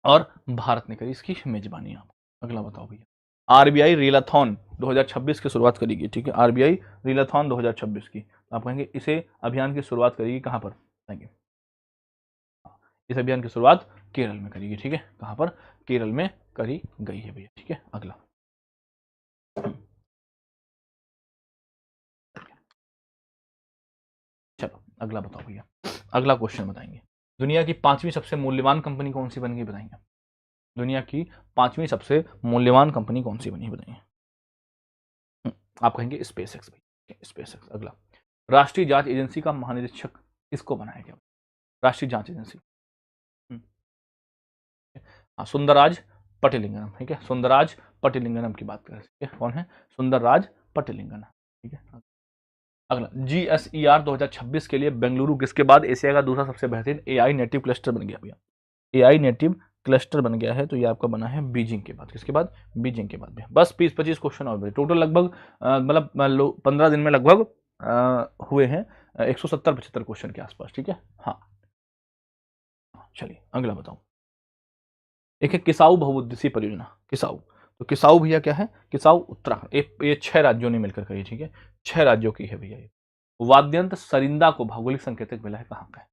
और भारत ने करी इसकी मेजबानी। आप अगला बताओ भैया, आरबीआई रीलाथॉन 2026 की शुरुआत करेगी, ठीक है, आरबीआई रीलाथॉन 2026 की। आप कहेंगे इसे अभियान की शुरुआत करेगी कहां पर? बताएंगे, इस अभियान की शुरुआत केरल में करेगी, ठीक है, कहां पर? केरल में करी गई है भैया, ठीक है। अगला, चलो अगला बताओ भैया, अगला क्वेश्चन बताएंगे, दुनिया की 5वीं सबसे मूल्यवान कंपनी कौन सी बन गई? बताएंगे, दुनिया की 5वीं सबसे मूल्यवान कंपनी कौन सी बनी? बताइए। आप कहेंगे स्पेस एक्स भाई, स्पेस एक्स। अगला, राष्ट्रीय जांच एजेंसी का महानिरीक्षक किसको बनाया गया? राष्ट्रीय जांच एजेंसी, हाँ, सुंदरराज पटेलिंगम, ठीक है, सुंदरराज पटेलिंगम की बात करें, ठीक है, कौन है? सुंदरराज पटेलिंगम, ठीक है। अगला, GSER 2026 के लिए बेंगलुरु किसके बाद एशिया का दूसरा सबसे बेहतरीन एआई नेटिव क्लस्टर बन गया भैया? एआई नेटिव क्लस्टर बन गया है, तो ये आपका बना है बीजिंग के बाद। किसके बाद? बीजिंग के बाद। बस 20-25 क्वेश्चन और बचे, टोटल लगभग मतलब 15 दिन में लगभग हुए हैं 170-75 क्वेश्चन के आसपास, ठीक है। हाँ, चलिए अगला बताओ, एक है किसाऊ बहुउद्देशीय परियोजना, किसाऊ। तो किसाऊ भैया क्या है? किसाऊ उत्तराखंड, ये 6 राज्यों ने मिलकर करी, ठीक है, 6 राज्यों की है भैया ये। वाद्यंत्र सरिंदा को भौगोलिक संकेतक मिला है कहाँ का है?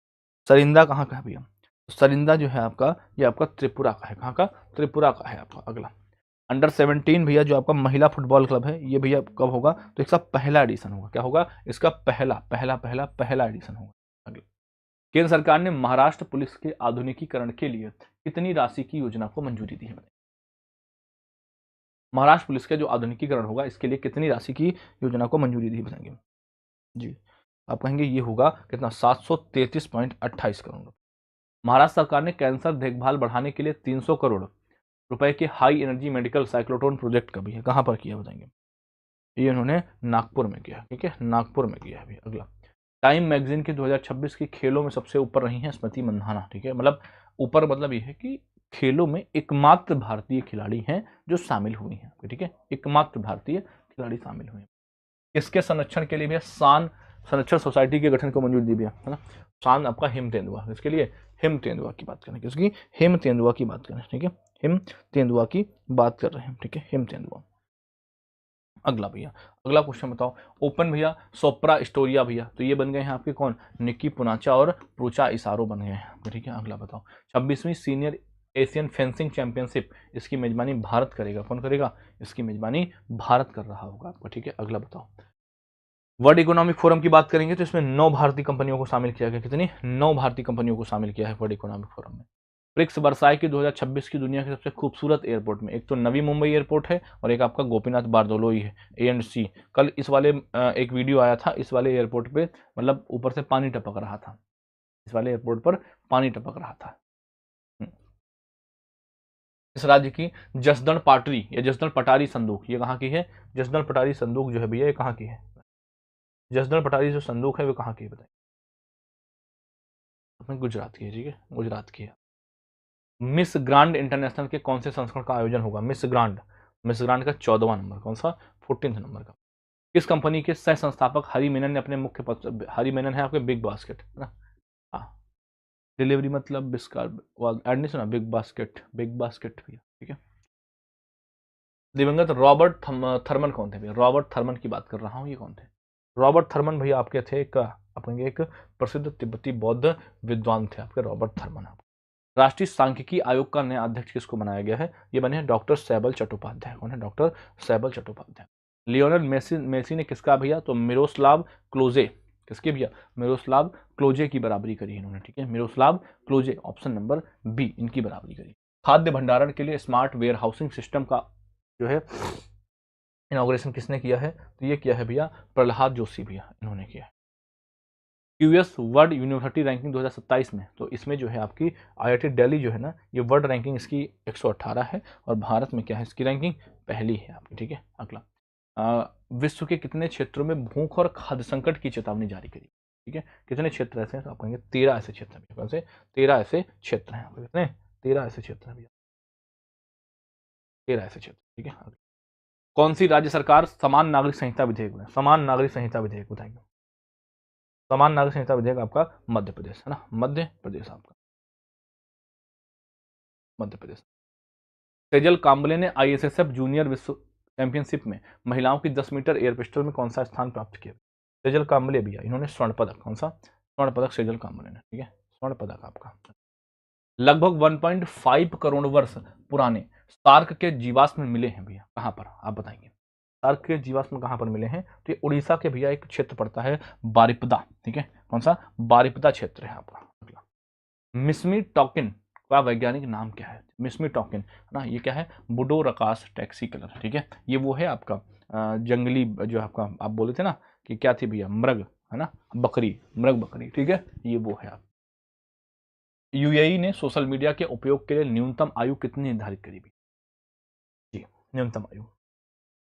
सरिंदा कहाँ का है भैया? सरिंदा जो है आपका, ये आपका त्रिपुरा का है। कहाँ का? त्रिपुरा का है आपका। अगला, अंडर 17 भैया जो आपका महिला फुटबॉल क्लब है, ये भैया कब होगा, तो इसका पहला एडिशन होगा। क्या होगा, इसका पहला पहला पहला पहला एडिशन होगा। अगला, केंद्र सरकार ने महाराष्ट्र पुलिस के आधुनिकीकरण के लिए कितनी राशि की योजना को मंजूरी दी है? महाराष्ट्र पुलिस का जो आधुनिकीकरण होगा इसके लिए कितनी राशि की योजना को मंजूरी दी बताएंगे जी। आप कहेंगे ये होगा कितना, 733.28 करोड़ रुपए। महाराष्ट्र सरकार ने कैंसर देखभाल बढ़ाने के लिए 300 करोड़ रुपए के high energy medical cyclotron project का भी है, कहां पर किया बताएंगे? ये इन्होंने नागपुर में किया, ठीक है, नागपुर में किया है। अगला, टाइम मैगजीन के 2026 की खेलों में सबसे ऊपर रही हैं स्मृति मंधाना, ठीक है, मतलब ऊपर मतलब ये है कि खेलों में एकमात्र भारतीय खिलाड़ी हैं जो शामिल हुई हैं, ठीक है, एकमात्र भारतीय खिलाड़ी शामिल हुए हैं। इसके संरक्षण के लिए भी शान संरक्षण सोसाइटी के गठन को मंजूरी दी है ना। शान आपका हिम तेंदुआ, इसके लिए हिम तेंदुआ की बात करें, किसकी, हिम तेंदुआ की बात करें, ठीक है, हिम तेंदुआ की बात कर रहे हैं, ठीक है, हिम तेंदुआ। अगला भैया, अगला क्वेश्चन बताओ, ओपन भैया सोप्रा स्टोरिया भैया, तो ये बन गए हैं आपके कौन, निक्की पुनाचा और प्रूचा इसारो बन गए हैं, ठीक है। अगला बताओ, 26वीं सीनियर एशियन फेंसिंग चैंपियनशिप, इसकी मेजबानी भारत करेगा, कौन करेगा, इसकी मेजबानी भारत कर रहा होगा आपको, ठीक है। अगला बताओ, वर्ल्ड इकोनॉमिक फोरम की बात करेंगे तो इसमें 9 भारतीय कंपनियों को शामिल किया गया, कितनी, 9 भारतीय कंपनियों को शामिल किया है वर्ल्ड इकोनॉमिक फोरम में। ब्रिक्स वर्साई की 2026 की दुनिया के सबसे खूबसूरत एयरपोर्ट में, एक तो नवी मुंबई एयरपोर्ट है और एक आपका गोपीनाथ बारदोलोई है, A&C। कल इस वाले एक वीडियो आया था, इस वाले एयरपोर्ट पे मतलब ऊपर से पानी टपक रहा था, इस वाले एयरपोर्ट पर पानी टपक रहा था। इस राज्य की जसदण पाटरी या जसदण पटारी संदूक, ये कहाँ की है, जसदण पटारी संदूक जो है भैया ये कहाँ की है, जसदण पटारी जो संदूक है वो कहाँ की है बताइए? गुजरात की है, ठीक है, गुजरात की है। मिस ग्रांड इंटरनेशनल के कौन से संस्करण का आयोजन होगा, मिस ग्रांड, मिस ग्रांड का 14वां नंबर, कौन सा, 14th नंबर का। किस कंपनी के सह संस्थापक हरी मेनन ने अपने मुख्य पद, हरी मेनन है आपके बिग बास्केट, है ना, हाँ, डिलीवरी मतलब बिस्कार ऐड नहीं सुना, बिग बास्केट, बिग बास्केट भैया, ठीक है। दिवंगत रॉबर्ट थर्मन कौन थे भैया, रॉबर्ट थर्मन की बात कर रहा हूँ, ये कौन थे, रॉबर्ट थर्मन भैया आपके थे एक अपने एक प्रसिद्ध तिब्बती बौद्ध विद्वान थे आपके रॉबर्ट थर्मन। राष्ट्रीय सांख्यिकी आयोग का नया अध्यक्ष किसको बनाया गया है, ये बने हैं डॉक्टर सैबल चट्टोपाध्याय, कौन है, doctor Saibal Chattopadhyay. Lionel Messi Messi ने किसका भैया, तो मिरोस्लाव क्लोजे, किसके भैया, मिरोस्लाव क्लोजे की बराबरी करी इन्होंने, ठीक है, मिरोस्लाव क्लोजे, ऑप्शन नंबर बी, इनकी बराबरी करी। खाद्य भंडारण के लिए स्मार्ट वेयर हाउसिंग सिस्टम का जो है इनॉग्रेशन किसने किया है, तो ये किया है भैया प्रहलाद जोशी भैया, इन्होंने किया है। यूएस वर्ल्ड यूनिवर्सिटी रैंकिंग 2027 में, तो इसमें जो है आपकी आईआईटी दिल्ली जो है ना, ये वर्ल्ड रैंकिंग इसकी 118 है और भारत में क्या है इसकी रैंकिंग, पहली है आपकी, ठीक है। अगला, विश्व के कितने क्षेत्रों में भूख और खाद्य संकट की चेतावनी जारी करी, ठीक है, कितने क्षेत्र ऐसे हैं, तो आप कहेंगे 13 ऐसे क्षेत्र हैं, कौन से, 13 ऐसे क्षेत्र हैं, कितने, 13 ऐसे क्षेत्र हैं भैया, 13 ऐसे क्षेत्र, ठीक है। कौन सी राज्य सरकार समान नागरिक संहिता विधेयक में, समान नागरिक संहिता विधेयक बताएंगे, समान नागरिक संहिता विधेयक आपका मध्य प्रदेश है ना, मध्य प्रदेश आपका, मध्य प्रदेश। सेजल कांबले ने आईएसएसएफ जूनियर विश्व चैंपियनशिप में महिलाओं की 10 मीटर एयर पिस्टल में कौन सा स्थान प्राप्त किया, सेजल कांबले भैया, इन्होंने स्वर्ण पदक, कौन सा, स्वर्ण पदक सेजल कांबले ने, ठीक है, स्वर्ण पदक आपका। लगभग 1.5 करोड़ वर्ष पुराने सार्क के जीवाश्म मिले हैं भैया, कहाँ पर आप बताएंगे, सार्क के जीवाश्म कहाँ पर मिले हैं, तो ये उड़ीसा के भैया एक क्षेत्र पड़ता है बारिपदा, ठीक है, कौन सा, बारिपदा क्षेत्र है आपका। अगला, मिस्मी टॉकिन का वैज्ञानिक नाम क्या है, मिस्मी टॉकिन है ना, ये क्या है, बुडोरकास टैक्सी कलर, ठीक है, ये वो है आपका जंगली जो आपका आप बोले थे ना कि क्या थी भैया, मृग है ना, बकरी, मृग बकरी, ठीक है, ये वो है आप। यूएई ने सोशल मीडिया के उपयोग के लिए न्यूनतम आयु कितनी निर्धारित करी भी, जी, न्यूनतम आयु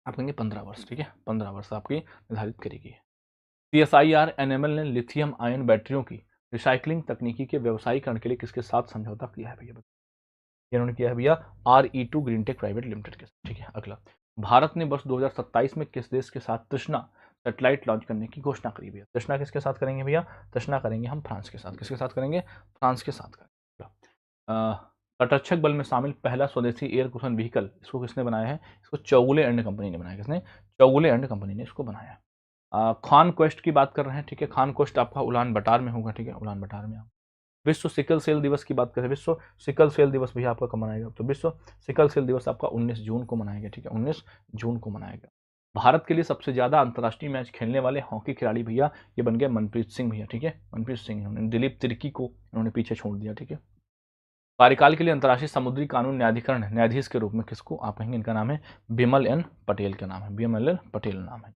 आप कहेंगे 15 वर्ष, ठीक है, 15 वर्ष आपकी निर्धारित करी गई है। CSIR NML ने लिथियम आयन बैटरियों की रिसाइकलिंग तकनीकी के व्यवसायीकरण के लिए किसके साथ समझौता किया है भैया, इन्होंने किया है भैया RE2 ग्रीनटेक प्राइवेट लिमिटेड के साथ, ठीक है। अगला, भारत ने वर्ष 2027 में किस देश के साथ तृष्णा सैटेलाइट लॉन्च करने की घोषणा करी भैया, तृष्णा किसके साथ करेंगे भैया, तृष्णा करेंगे हम फ्रांस के साथ, किसके साथ करेंगे, फ्रांस के साथ करेंगे। तटरक्षक बल में शामिल पहला स्वदेशी एयर कुशन व्हीकल, इसको किसने बनाया है, इसको चौगुले एंड कंपनी ने बनाया, किसने, चौगुले एंड कंपनी ने इसको बनाया। खान क्वेस्ट की बात कर रहे हैं, ठीक है, खान क्वेस्ट आपका उलान बटार में होगा, ठीक है, उलान बटार में। विश्व सिकल सेल दिवस की बात करें, विश्व सिकल सेल दिवस भैया आपका कब मनाएगा, तो विश्व सिकल सेल दिवस आपका 19 जून को मनाएगा, ठीक है, 19 जून को मनाएगा। भारत के लिए सबसे ज्यादा अंतर्राष्ट्रीय मैच खेलने वाले हॉकी खिलाड़ी भैया ये बन गए मनप्रीत सिंह भैया, ठीक है, मनप्रीत सिंह, इन्होंने दिलीप तिर्की को इन्होंने पीछे छोड़ दिया, ठीक है। कार्यकाल के लिए अंतर्राष्ट्रीय समुद्री कानून न्यायाधिकरण न्यायाधीश के रूप में किसको आप कहेंगे, इनका नाम है बिमल एन पटेल का नाम है, बिमल एन पटेल नाम है।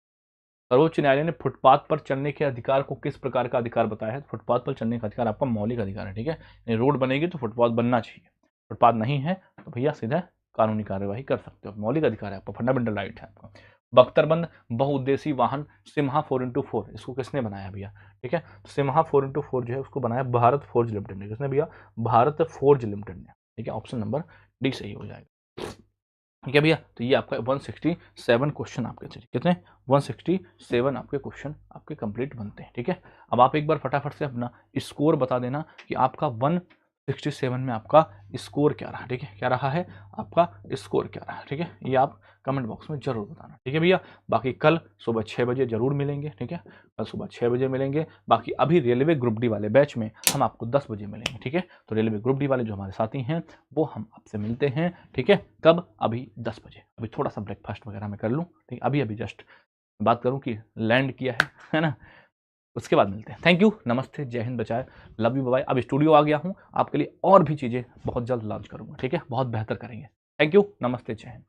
सर्वोच्च न्यायालय ने फुटपाथ पर चलने के अधिकार को किस प्रकार का अधिकार बताया है, फुटपाथ पर चलने का अधिकार आपका मौलिक अधिकार है, ठीक है, रोड बनेगी तो फुटपाथ बनना चाहिए, फुटपाथ नहीं है तो भैया सीधा कानूनी कार्यवाही कर सकते हो, मौलिक अधिकार है आपका, फंडामेंटल राइट है आपका। बख्तरबंद बहुउद्देशीय वाहन सिम्हा 4x4 इसको किसने बनाया भैया, ठीक है, सिम्हा 4x4 जो है उसको बनाया भारत फोर्ज लिमिटेड ने, किसने भैया, भारत फोर्ज लिमिटेड ने, ठीक है, ऑप्शन नंबर डी सही हो जाएगा, ठीक है भैया। तो ये आपका 167 क्वेश्चन आपके थे, कितने 167 आपके क्वेश्चन आपके कंप्लीट बनते हैं, ठीक है। अब आप एक बार फटाफट से अपना स्कोर बता देना कि आपका 167 में आपका स्कोर क्या रहा, ठीक है, क्या रहा है आपका स्कोर क्या रहा, ठीक है, ये आप कमेंट बॉक्स में जरूर बताना, ठीक है भैया। बाकी कल सुबह 6 बजे जरूर मिलेंगे, ठीक है, कल सुबह 6 बजे मिलेंगे। बाकी अभी रेलवे ग्रुप डी वाले बैच में हम आपको 10 बजे मिलेंगे, ठीक है। तो रेलवे ग्रुप डी वाले जो हमारे साथी हैं वो हम आपसे मिलते हैं, ठीक है, कब, अभी 10 बजे। अभी थोड़ा सा ब्रेकफास्ट वगैरह मैं कर लूँ, ठीक है, अभी जस्ट बात करूँ कि लैंड किया है ना, उसके बाद मिलते हैं। थैंक यू, नमस्ते, जय हिंद, बचाए, लव यू, बाय। अब स्टूडियो आ गया हूँ, आपके लिए और भी चीज़ें बहुत जल्द लॉन्च करूँगा, ठीक है, बहुत बेहतर करेंगे। थैंक यू, नमस्ते, जय हिंद।